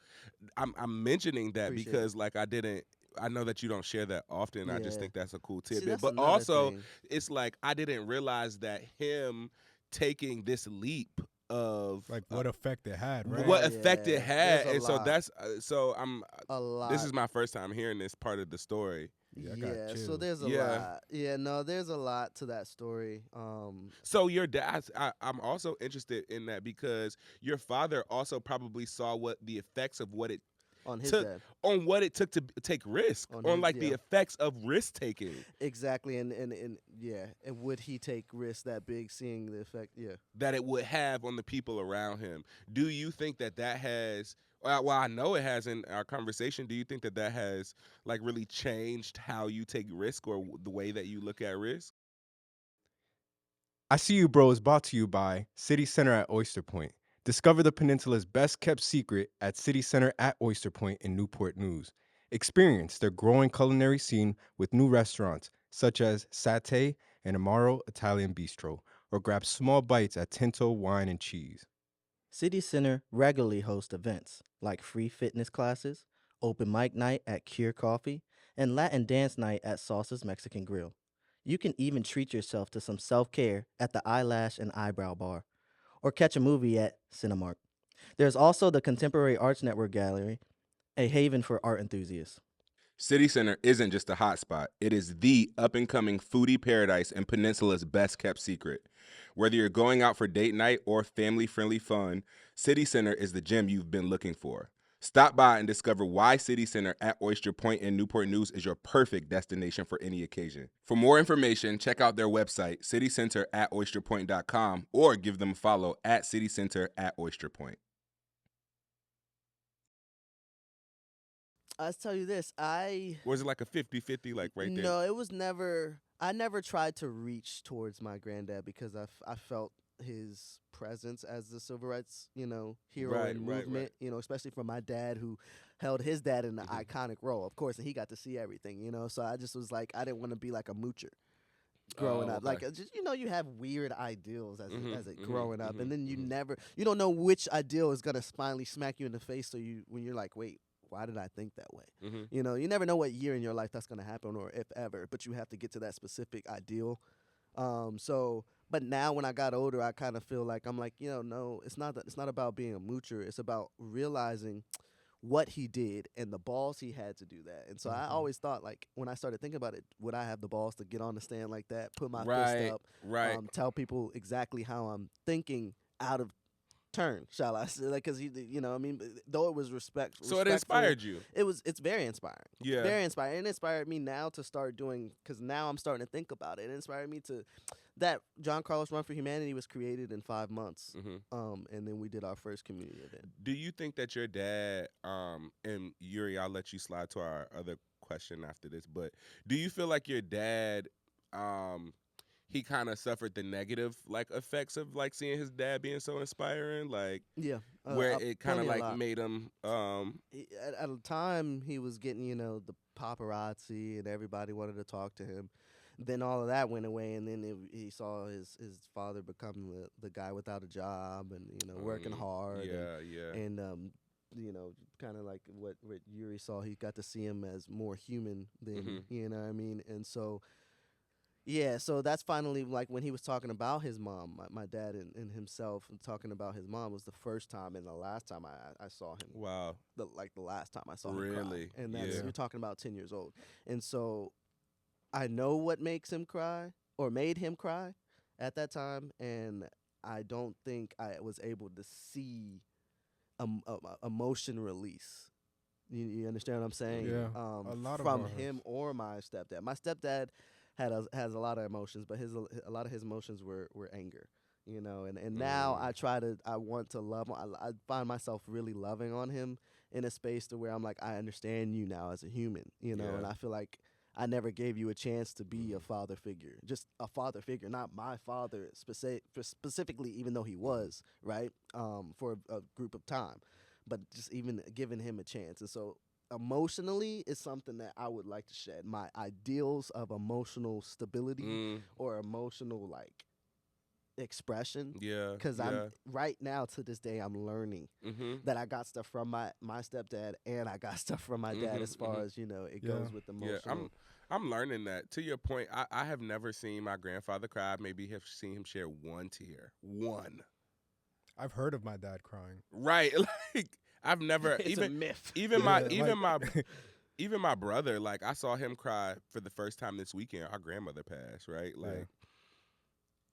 I'm mentioning that Appreciate it. because like I know that you don't share that often. I just Yeah. think that's a cool See, tidbit. that's But another also, thing. it's like I didn't realize that him taking this leap of Like what effect it had, right? what effect it Yeah, had, there's a and so lot. that's so I'm. A lot. This is my first time hearing this part of the story. Yeah, I got Yeah, so chills. there's a Yeah. lot. Yeah, no, there's a lot to that story. So your dad, I'm also interested in that because your father also probably saw what the effects of what it On his took dad. on what it took to take risk On on his- like the yeah. effects of risk taking Exactly, and yeah, and would he take risks that big, seeing the effect? Yeah. that it would have on the people around him. Do you think that has? Well, I know it has in our conversation. Do you think that has like really changed how you take risk or the way that you look at risk? I See You Bro is brought to you by City Center at Oyster Point. Discover the peninsula's best kept secret at City Center at Oyster Point in Newport News. Experience their growing culinary scene with new restaurants such as Satay and Amaro Italian Bistro, or grab small bites at Tinto Wine and Cheese. City Center regularly hosts events like free fitness classes, open mic night at Cure Coffee, and Latin dance night at Sauce's Mexican Grill. You can even treat yourself to some self care at the Eyelash and Eyebrow Bar, or catch a movie at Cinemark. There's also the Contemporary Arts Network Gallery, a haven for art enthusiasts. City Center isn't just a hotspot. It is the up-and-coming foodie paradise and Peninsula's best-kept secret. Whether you're going out for date night or family-friendly fun, City Center is the gem you've been looking for. Stop by and discover why City Center at Oyster Point in Newport News is your perfect destination for any occasion. For more information, check out their website, citycenter@oysterpoint.com, or give them a follow at citycenter at Oyster Point. I'll tell you this, Was it like a 50-50, like right there? No, it was never. I never tried to reach towards my granddad because I felt his presence as the civil rights, hero Right, and right, movement. right. Especially from my dad who held his dad in an Mhm. iconic role, of course, and he got to see everything. So I just was like, I didn't want to be like a moocher growing Oh, up. Like okay. just you have weird ideals as Mhm, as a mhm, growing up, mhm, and then mhm. you don't know which ideal is gonna finally smack you in the face. So when you're like, wait, why did I think that way? Mhm. You never know what year in your life that's gonna happen or if ever, but you have to get to that specific ideal. But now when I got older, I kind of feel like I'm like, no, it's not about being a moocher. It's about realizing what he did and the balls he had to do that. And so I always thought, like, when I started thinking about it, would I have the balls to get on the stand like that, put my fist Right, up, right. tell people exactly how I'm thinking out of turn, shall I say? Like, because you know, I mean, though it was respectful. So it inspired you. It's very inspiring. Yeah. Very inspiring. It inspired me now to start doing, because now I'm starting to think about it. It inspired me to, that John Carlos Run for Humanity was created in 5 months. And then we did our first community event. Do you think that your dad, and Eury, I'll let you slide to our other question after this, but do you feel like your dad, he kind of suffered the negative like effects of like seeing his dad being so inspiring, like Yeah. where it kind of plenty a like lot. made him, At the time, he was getting, you know, the paparazzi and everybody wanted to talk to him. Then all of that went away, and then Mm-hmm. he saw his father become the guy without a job and, you know, working hard. Yeah. And you know, kind of like what Eury saw, he got to see him as more human than, you know what I mean? And so, yeah, so that's finally like when he was talking about his mom, my dad and himself talking about his mom was the first time and the last time I saw him. Wow. The last time I saw him Really? cry. And that's, Yeah. you're talking about 10 years old. And so I know what makes him cry or made him cry at that time, and I don't think I was able to see emotion release. You understand what I'm saying? Yeah, a lot of from our him hosts. or my stepdad. My stepdad has a lot of emotions, but a lot of his emotions were anger. You know, and now I want to love him. I find myself really loving on him in a space to where I'm like, I understand you now as a human. You know, Yeah. and I feel like I never gave you a chance to be a father figure, just a father figure, not my father specifically, even though he was, right, for a group of time, but just even giving him a chance. And so emotionally is something that I would like to shed. My ideals of emotional stability or emotional like expression, Yeah. because I'm right now to this day I'm learning that I got stuff from my stepdad and I got stuff from my dad as far as, you know, it goes with emotional. Yeah, I'm learning that. To your point, I have never seen my grandfather cry. I maybe have seen him shed one tear. One. I've heard of my dad crying. Right. Like I've never It's a myth. even like- even my brother, like I saw him cry for the first time this weekend. Our grandmother passed, right? Like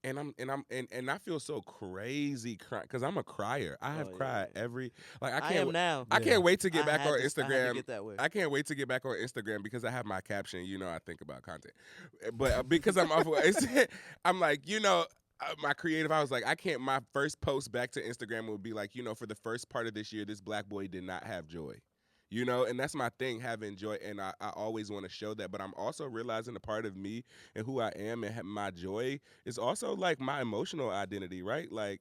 and I feel so crazy crying because I'm a crier. I have cried every like I I can't am now. I can't wait to get I back had on to- I had to Instagram. get that way. I can't wait to get back on Instagram because I have my caption. You know, I think about content, but because I'm off, I'm like, you know, my creative. I was like, I can't. My first post back to Instagram would be like, you know, for the first part of this year, this black boy did not have joy. You know, and that's my thing, having joy, and I always want to show that. But I'm also realizing a part of me and who I am and my joy is also like my emotional identity, right? Like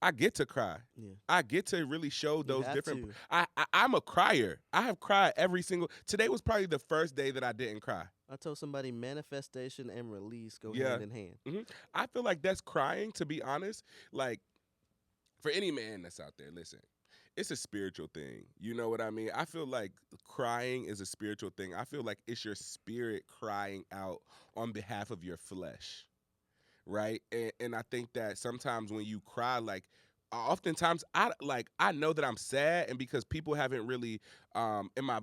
I get to cry. Yeah. I get to really show those have different. to. I'm a crier. I have cried every single. Today was probably the first day that I didn't cry. I told somebody manifestation and release go Yeah. hand in hand. I feel like that's crying. To be honest, like for any man that's out there, listen. It's a spiritual thing. You know what I mean? I feel like crying is a spiritual thing. I feel like it's your spirit crying out on behalf of your flesh. Right? And I think that sometimes when you cry, like oftentimes I know that I'm sad, and because people haven't really in my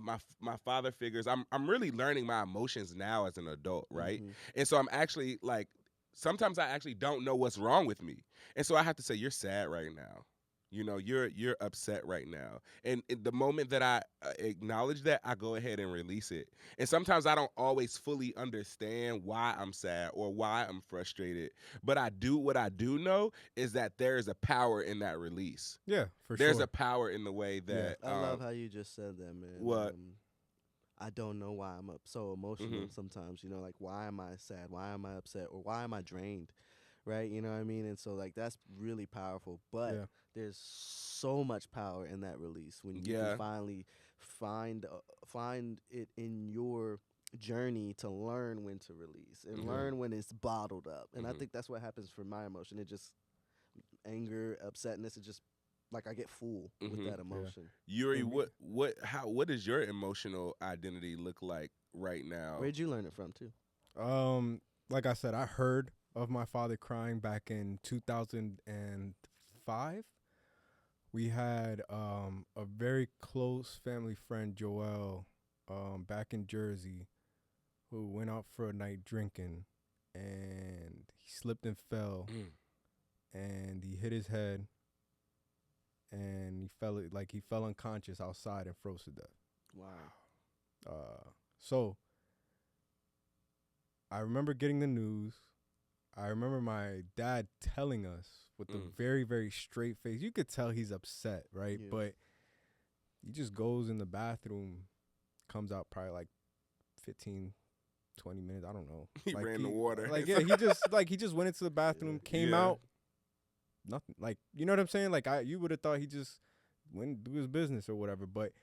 father figures, I'm really learning my emotions now as an adult, right? And so I'm actually like sometimes I actually don't know what's wrong with me. And so I have to say, you're sad right now. You know, you're upset right now. And the moment that I acknowledge that, I go ahead and release it. And sometimes I don't always fully understand why I'm sad or why I'm frustrated. But what I do know is that there is a power in that release. Yeah, for There's sure. a power in the way that I love how you just said that, man. What? I don't know why I'm so emotional sometimes. You know, like why am I sad? Why am I upset? Or why am I drained? Right? You know what I mean? And so like that's really powerful. But there's so much power in that release when you can finally find it in your journey to learn when to release and learn when it's bottled up. And I think that's what happens for my emotion. It just anger, upsetness, it just like I get full with that emotion. Eury, what does your emotional identity look like right now? Where'd you learn it from too? Like I said, I heard of my father crying back in 2005. We had a very close family friend, Joel, back in Jersey, who went out for a night drinking, and he slipped and fell, and he hit his head, and he fell unconscious outside and froze to death. Wow. So I remember getting the news. I remember my dad telling us with a very, very straight face. You could tell he's upset, right? Yeah. But he just goes in the bathroom, comes out probably like 15, 20 minutes. I don't know. He ran the water. Like, yeah, he just went into the bathroom, came out, nothing. Like, you know what I'm saying? Like, you would have thought he just went do his business or whatever. But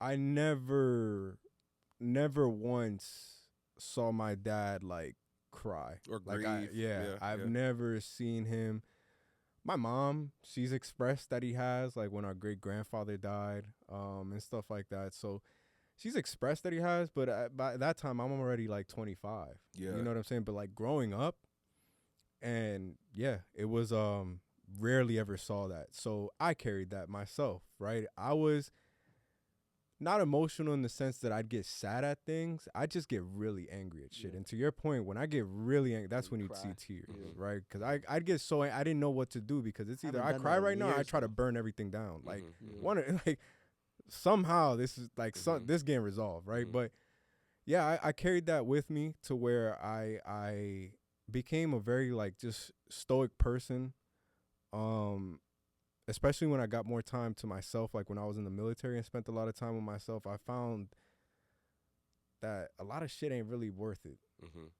I never once saw my dad like cry Or like grieve. I've never seen him. My mom, she's expressed that he has, like when our great grandfather died, and stuff like that. So she's expressed that he has, but by that time I'm already like 25. Yeah. You know what I'm saying? But like growing up, and yeah, it was rarely ever saw that. So I carried that myself, right? I was not emotional in the sense that I'd get sad at things. I just get really angry at shit. Yeah. And to your point, when I get really angry, that's You when you'd cry. see tears, Yeah. right? Because I'd get so I didn't know what to do, because it's either Haven't I done cry that in right now or I years, try to though. burn everything down. Like Yeah. like somehow this is like this getting resolved, right? But yeah, I carried that with me to where I became a very like just stoic person. Especially when I got more time to myself, like when I was in the military and spent a lot of time with myself, I found that a lot of shit ain't really worth it,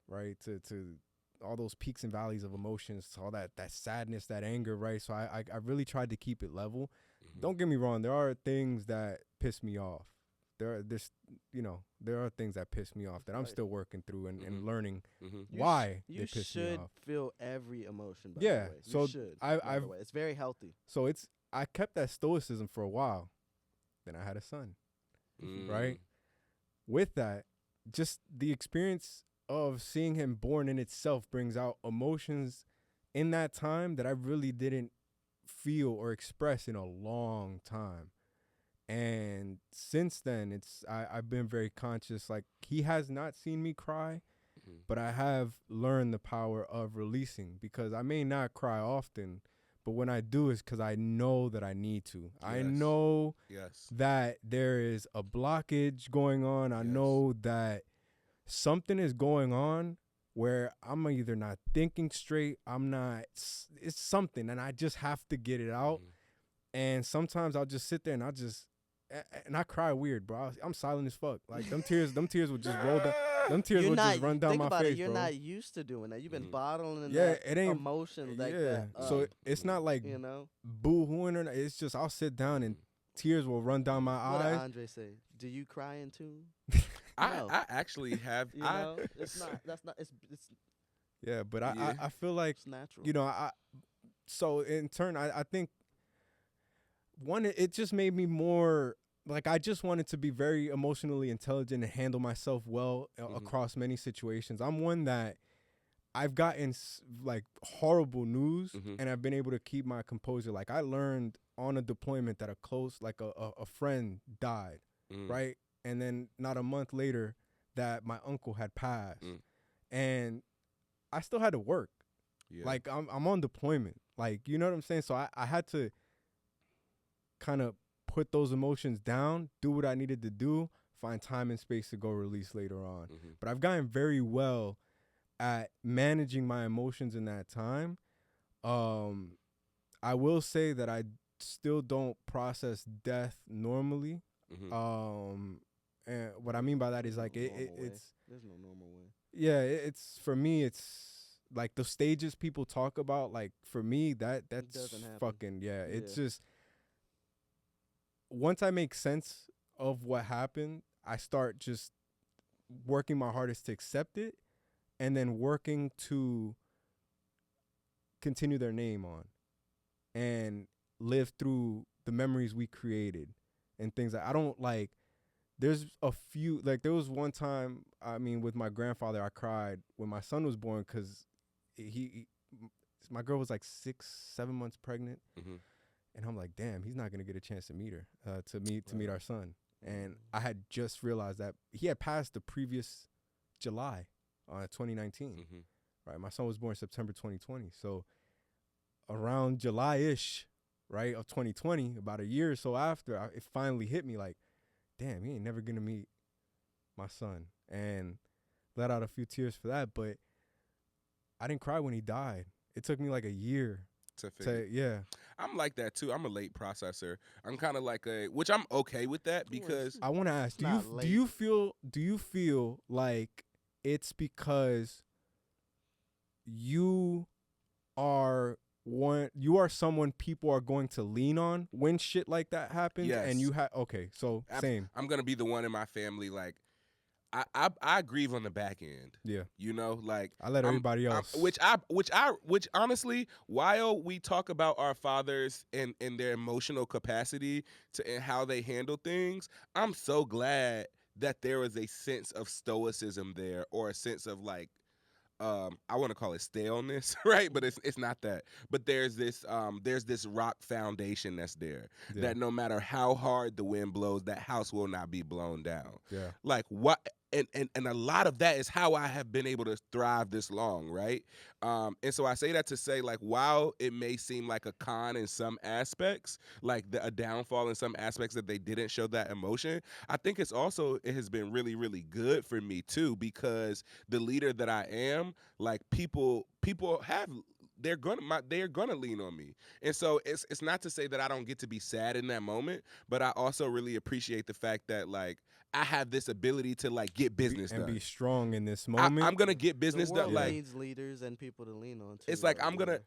right? To all those peaks and valleys of emotions, to all that sadness, that anger, right? So I really tried to keep it level. Don't get me wrong, there are things that piss me off. There are things that piss me off that I'm Right. still working through and learning You why you they piss me should off. feel every emotion. By Yeah, the way. You so should. I- by the I've- way. It's very healthy. So I kept that stoicism for a while. Then I had a son, right? With that, just the experience of seeing him born in itself brings out emotions in that time that I really didn't feel or express in a long time. And since then, I've been very conscious. Like, he has not seen me cry, but I have learned the power of releasing, because I may not cry often, but when I do, it's because I know that I need to. I Yes. know Yes. that there is a blockage going on. I Yes. know that something is going on where I'm either not thinking straight, it's something, and I just have to get it out. And sometimes I'll just sit there and I cry weird, bro. I'm silent as fuck. Like, them tears would just roll down. Them tears would just run down think my about face, it, you're bro. not used to doing that. You've been bottling Yeah, that it ain't emotion like yeah. that. So up, it's not like you know. boo-hooing or it's just I'll sit down and tears will run down my What did eyes. Andre say? Do you cry in tune? I No. actually have. You know, it's not. That's not. It's Yeah, but Yeah. I feel like, it's natural. you know, so in turn I think one, it just made me more like, I just wanted to be very emotionally intelligent and handle myself well across many situations. I'm one that I've gotten like horrible news and I've been able to keep my composure. Like, I learned on a deployment that a friend died, right? And then not a month later that my uncle had passed. And I still had to work. Yeah. Like, I'm on deployment. Like, you know what I'm saying? So I had to kind of put those emotions down, do what I needed to do, find time and space to go release later on. But I've gotten very well at managing my emotions in that time. I will say that I still don't process death normally. And what I mean by that is like it's There's no normal way. yeah, it's for me it's like the stages people talk about, like for me that's doesn't happen. fucking it's Yeah. just once I make sense of what happened, I start just working my hardest to accept it and then working to continue their name on and live through the memories we created and things that I don't like. There's a few, like there was one time, I mean, with my grandfather, I cried when my son was born because my girl was like 6-7 months pregnant. And I'm like, damn, he's not going to get a chance to meet her, to meet our son. And I had just realized that he had passed the previous July, 2019. Right, my son was born September 2020. So around July-ish, right, of 2020, about a year or so after, it finally hit me like, damn, he ain't never gonna meet my son, and let out a few tears for that. But I didn't cry when he died. It took me like a year figure. yeah. I'm like that too. I'm a late processor. I'm kind of like which I'm okay with that because I want to ask, do not you feel like it's because you are someone people are going to lean on when shit like that happens? Yes. And you have so same. I'm gonna be the one in my family like I grieve on the back end. Yeah. You know, like I let everybody else. Which honestly, while we talk about our fathers and their emotional capacity and how they handle things, I'm so glad that there was a sense of stoicism there, or a sense of like, I want to call it staleness, right? But it's not that. But there's this rock foundation that's there, that no matter how hard the wind blows, that house will not be blown down. Yeah. Like what? And a lot of that is how I have been able to thrive this long, right? And so I say that to say, like, while it may seem like a con in some aspects, like a downfall in some aspects that they didn't show that emotion, I think it has been really, really good for me too, because the leader that I am, like people have. They're gonna lean on me, and so it's not to say that I don't get to be sad in that moment, but I also really appreciate the fact that like I have this ability to like get business done and be strong in this moment. I'm gonna get business the world done. Like needs leaders and people to lean on too. it's like I'm gonna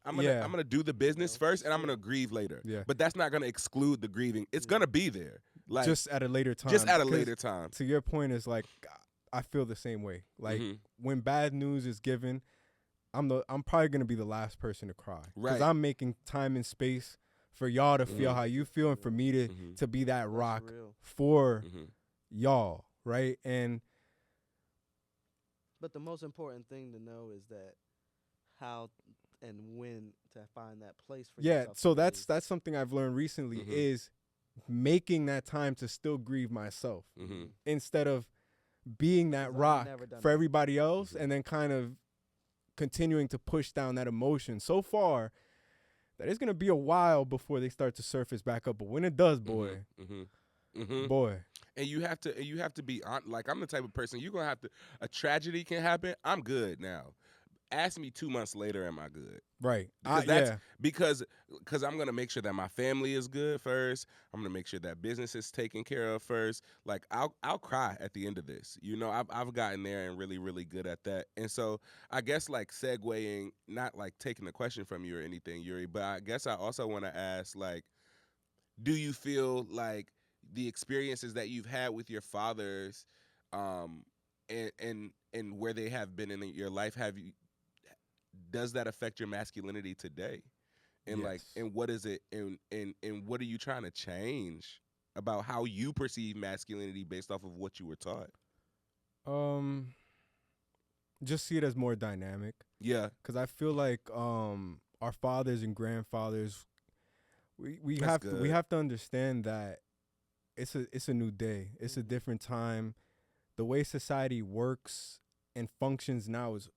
do the business first, and I'm gonna grieve later. Yeah. But that's not gonna exclude the grieving. It's gonna be there, like just at a later time. Just at a later time. To your point, is like I feel the same way. Like when bad news is given, I'm probably gonna be the last person to cry, because I'm making time and space for y'all to feel how you feel, and for me to be that rock for y'all, right? But the most important thing to know is that how and when to find that place for yourself. So that's something I've learned recently, is making that time to still grieve myself, instead of being that rock for everybody else, and then kind of continuing to push down that emotion so far that it's gonna be a while before they start to surface back up. But when it does, boy, boy. And you have to be on. Like, I'm the type of person, you're gonna have to. A tragedy can happen. I'm good now. Ask me 2 months later, am I good? Right. Because I'm gonna make sure that my family is good first. I'm gonna make sure that business is taken care of first. Like, I'll cry at the end of this. You know, I've gotten there and really, really good at that. And so I guess, like, segueing, not like taking the question from you or anything, Eury, but I guess I also want to ask, like, do you feel like the experiences that you've had with your fathers, and where they have been in your life, does that affect your masculinity today? And yes. like, and what is it, and what are you trying to change about how you perceive masculinity based off of what you were taught? Just see it as more dynamic. Yeah. Because I feel like our fathers and grandfathers, we have to understand that it's a new day. It's a different time. The way society works and functions now is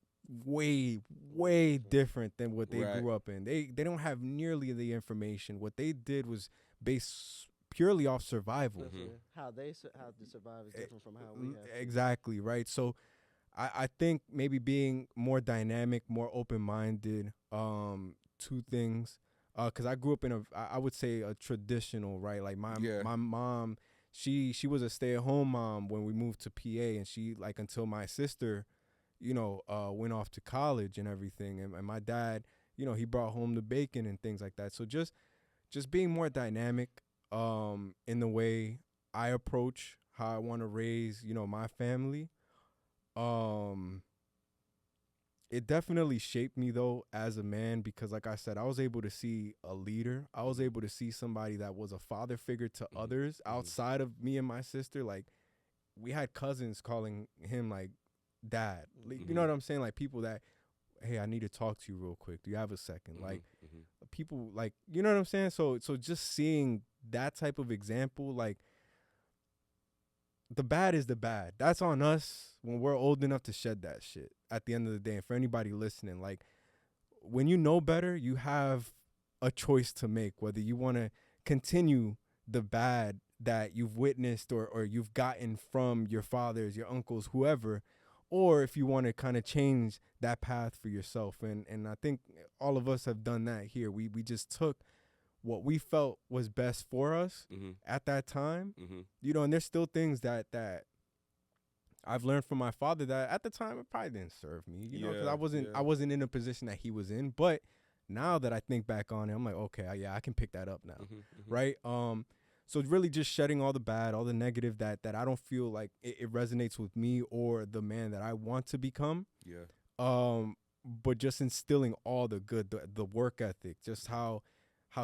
way different than what they grew up in. They don't have nearly the information. What they did was based purely off survival. How to survive is different from how we have. Exactly, right? So I think maybe being more dynamic, more open-minded, two things. Because I grew up in I would say a traditional, right? Like my mom, she was a stay-at-home mom when we moved to PA, and she, like, until my sister, went off to college and everything. And my dad, he brought home the bacon and things like that. So just being more dynamic in the way I approach how I want to raise, my family. It definitely shaped me, though, as a man, because, like I said, I was able to see a leader. I was able to see somebody that was a father figure to others outside of me and my sister. Like, we had cousins calling him, like, dad. Like, you know what I'm saying? Like, people that, hey, I need to talk to you real quick. Do you have a second? Like, people, like, you know what I'm saying? So just seeing that type of example, like, the bad is the bad. That's on us when we're old enough to shed that shit at the end of the day. And for anybody listening, like, when you know better, you have a choice to make, whether you want to continue the bad that you've witnessed or you've gotten from your fathers, your uncles, whoever, or if you want to kind of change that path for yourself. And I think all of us have done that here. We just took what we felt was best for us at that time, you know, and there's still things that I've learned from my father that at the time it probably didn't serve me, you know, because I wasn't in a position that he was in. But now that I think back on it, I'm like, okay, yeah, I can pick that up now, right? So it's really just shedding all the bad, all the negative that I don't feel like it resonates with me or the man that I want to become. Yeah. But just instilling all the good, the work ethic, just how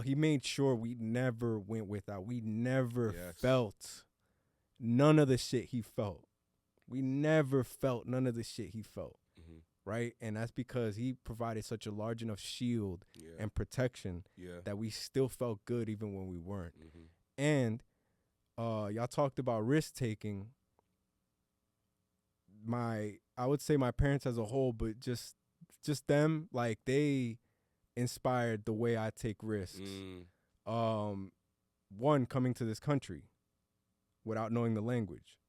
he made sure we never went without. We never felt none of the shit he felt. We never felt none of the shit he felt, right? And that's because he provided such a large enough shield and protection that we still felt good even when we weren't. And y'all talked about risk taking. I would say my parents as a whole, but just them, like they inspired the way I take risks. One, coming to this country without knowing the language.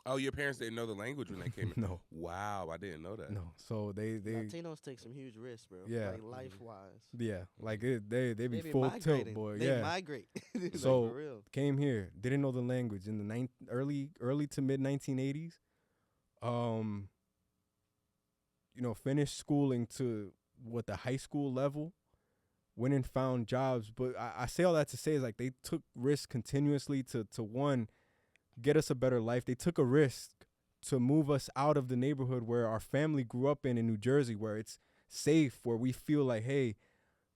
Oh, your parents didn't know the language when they came in? No. Wow, I didn't know that. No. So they Latinos take some huge risks, bro. Yeah. Like life-wise. Yeah. Like they be full migrating. tilt, boy. They migrate. So like, for real. came here, didn't know the language in the early to mid 1980s. You know, finished schooling to the high school level, went and found jobs. But I say all that to say is like they took risks continuously to one, get us a better life. They took a risk to move us out of the neighborhood where our family grew up in New Jersey, where it's safe, where we feel like, hey,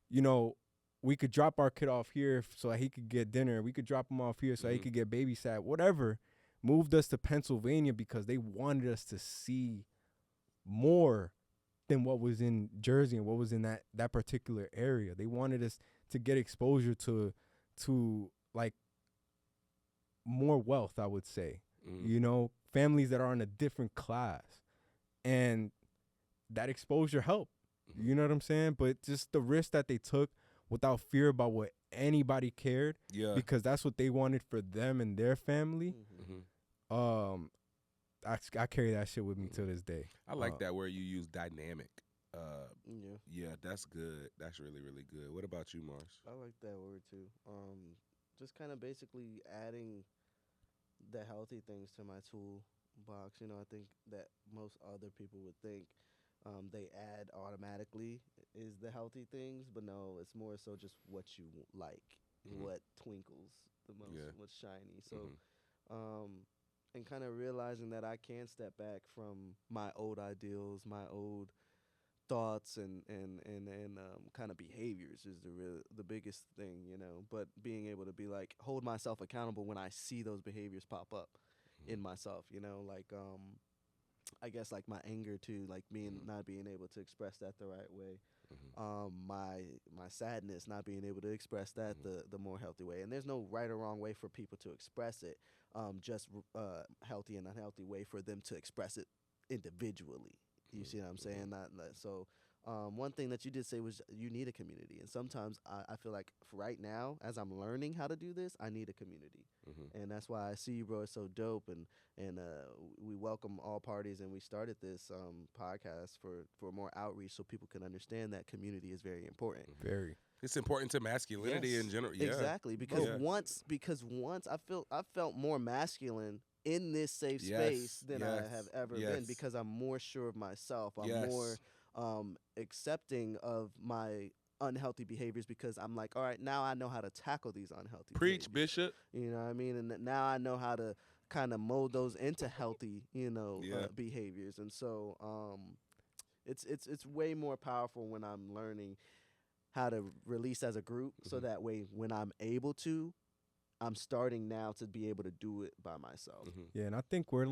you know, we could drop our kid off here so he could get dinner. We could drop him off here so he could get babysat, whatever. Moved us to Pennsylvania because they wanted us to see more than what was in Jersey and what was in that particular area. They wanted us to get exposure to like more wealth, I would say. You know, families that are in a different class. And that exposure helped. You know what I'm saying? But just the risk that they took without fear about what anybody cared. Yeah. Because that's what they wanted for them and their family. I carry that shit with me to this day. I like that where you use dynamic. Yeah, that's good. That's really, really good. What about you, Mars? I like that word too. Just kind of basically adding the healthy things to my toolbox. You know, I think that most other people would think they add automatically is the healthy things, but no, it's more so just what you like, what twinkles the most, what's shiny. So, and kind of realizing that I can step back from my old ideals, my old thoughts and kind of behaviors is the biggest thing, you know. But being able to be like hold myself accountable when I see those behaviors pop up in myself, you know, like I guess like my anger too, like not being able to express that the right way. My sadness, not being able to express that the more healthy way. And there's no right or wrong way for people to express it. Just healthy and unhealthy way for them to express it individually. You see what I'm saying? So one thing that you did say was you need a community. And sometimes I feel like right now, as I'm learning how to do this, I need a community. And that's why I see you, bro. It's so dope. And we welcome all parties. And we started this podcast for more outreach so people can understand that community is very important. Very. It's important to masculinity in general. Yeah. Exactly. Because once I felt more masculine in this safe space than I have ever been, because I'm more sure of myself. I'm more accepting of my unhealthy behaviors because I'm like, all right, now I know how to tackle these unhealthy behaviors. Bishop. You know what I mean? And now I know how to kind of mold those into healthy, you know, behaviors. And so it's way more powerful when I'm learning how to release as a group, so that way when I'm able to, I'm starting now to be able to do it by myself. Yeah, and I think we're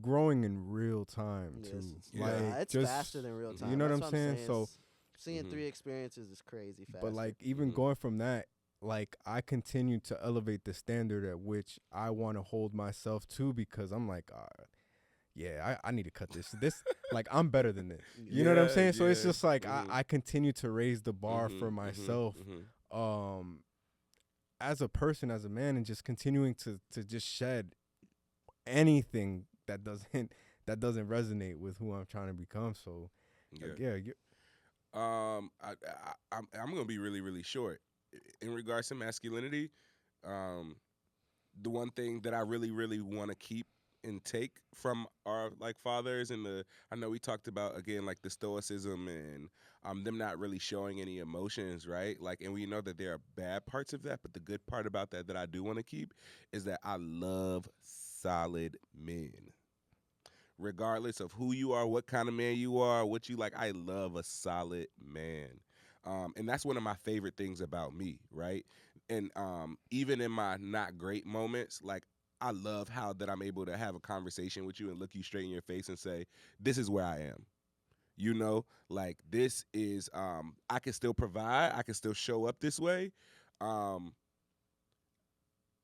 growing in real time too. It's faster than real time. You know what I'm saying? So seeing 3 experiences is crazy fast. But like even going from that, like I continue to elevate the standard at which I want to hold myself to, because I'm like, yeah, I need to cut this. This, like, I'm better than this. You know what I'm saying? So it's just like I continue to raise the bar for myself, as a person, as a man, and just continuing to just shed anything that doesn't resonate with who I'm trying to become. So, like, I'm gonna be really, really short in regards to masculinity. The one thing that I really, really want to keep and take from our like fathers, and I know we talked about again like the stoicism and them not really showing any emotions, right? Like, and we know that there are bad parts of that, but the good part about that I do want to keep is that I love solid men. Regardless of who you are, what kind of man you are, what you like, I love a solid man. And that's one of my favorite things about me, right? And even in my not great moments, like, I love how that I'm able to have a conversation with you and look you straight in your face and say, this is where I am. You know, like, this is, I can still provide, I can still show up this way.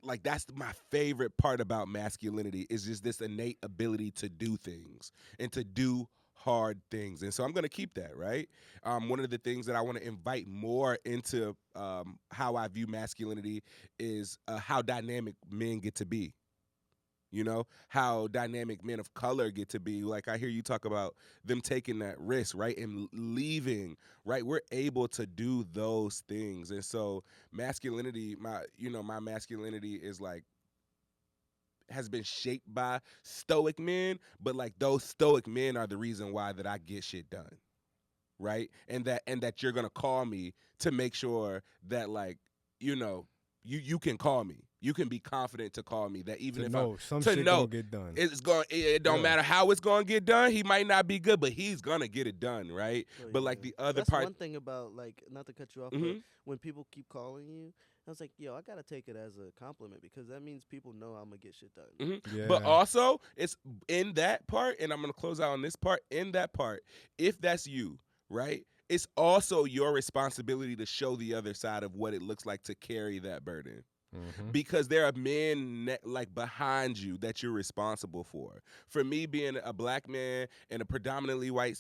Like, that's my favorite part about masculinity, is just this innate ability to do things and to do hard things. And so I'm going to keep that, right? One of the things that I want to invite more into how I view masculinity is how dynamic men get to be. You know, how dynamic men of color get to be. Like, I hear you talk about them taking that risk, right, and leaving, right? We're able to do those things. And so masculinity, my masculinity is like, has been shaped by stoic men, but like, those stoic men are the reason why that I get shit done, right? And that you're gonna call me to make sure that, like, you can call me. You can be confident to call me. That even to if know some to shit know gonna get done. it's going, it don't matter how it's gonna get done. He might not be good, but he's gonna get it done, right? Oh, But yeah. like the other That's part, one thing about, like, not to cut you off, but when people keep calling you, I was like, yo, I gotta take it as a compliment, because that means people know I'm gonna get shit done. Yeah. But also, it's in that part, and I'm gonna close out on this part. In that part, if that's you, right? It's also your responsibility to show the other side of what it looks like to carry that burden. Because there are men like behind you that you're responsible for. For me, being a black man in a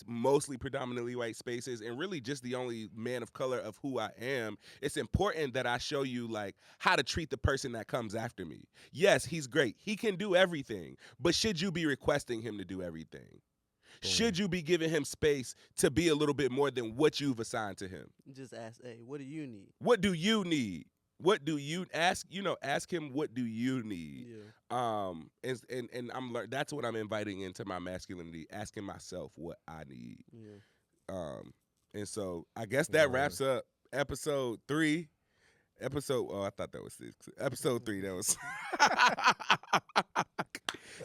mostly predominantly white spaces, and really just the only man of color of who I am, it's important that I show you, like, how to treat the person that comes after me. Yes, he's great. He can do everything, but should you be requesting him to do everything? Should you be giving him space to be a little bit more than what you've assigned to him? Just ask, hey, what do you need? What do you need? What do you ask? Ask him, what do you need? Yeah. And that's what I'm inviting into my masculinity, asking myself what I need. Yeah. And so I guess that wraps up episode 3. I thought that was 6. Episode 3, that was.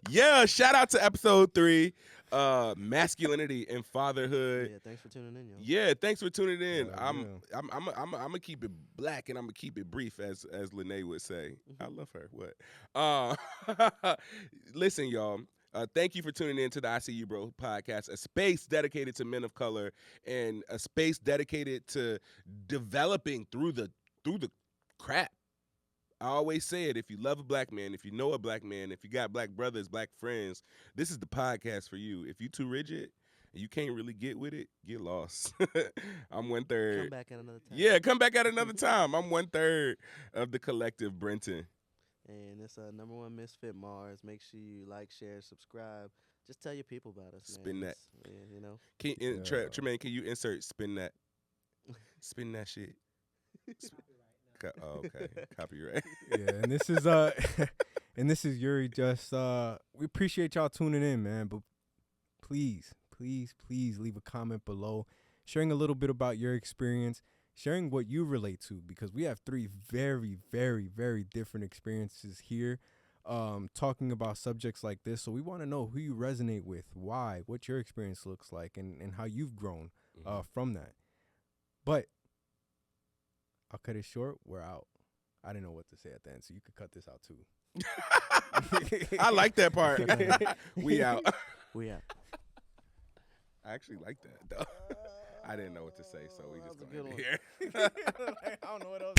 Yeah, shout out to episode 3. Masculinity and fatherhood. Yeah, thanks for tuning in, yo. Yeah, thanks for tuning in. Yeah. I'm gonna keep it black, and I'm gonna keep it brief, as Lene would say. I love her. What? Listen, y'all. Thank you for tuning in to the I See You Bro podcast, a space dedicated to men of color, and a space dedicated to developing through the crap. I always say it, if you love a black man, if you know a black man, if you got black brothers, black friends, this is the podcast for you. If you too rigid and you can't really get with it, get lost. I'm 1/3. Come back at another time. Yeah, come back at another time. I'm 1/3 of the collective Brenten. And it's number one Misfit Mars. Make sure you like, share, subscribe. Just tell your people about us, man. Spin that. Yeah, Tremaine, can you insert spin that? Spin that shit. Oh, okay. Copyright. Yeah, and this is and this is Eury. Just we appreciate y'all tuning in, man. But please leave a comment below, sharing a little bit about your experience, sharing what you relate to, because we have 3 very, very, very different experiences here, talking about subjects like this. So we want to know who you resonate with, why, what your experience looks like, and how you've grown from that. But I'll cut it short. We're out. I didn't know what to say at the end, so you could cut this out too. I like that part. We out. We out. I actually like that, though. I didn't know what to say, so we just That was a going good to here. I don't know what else.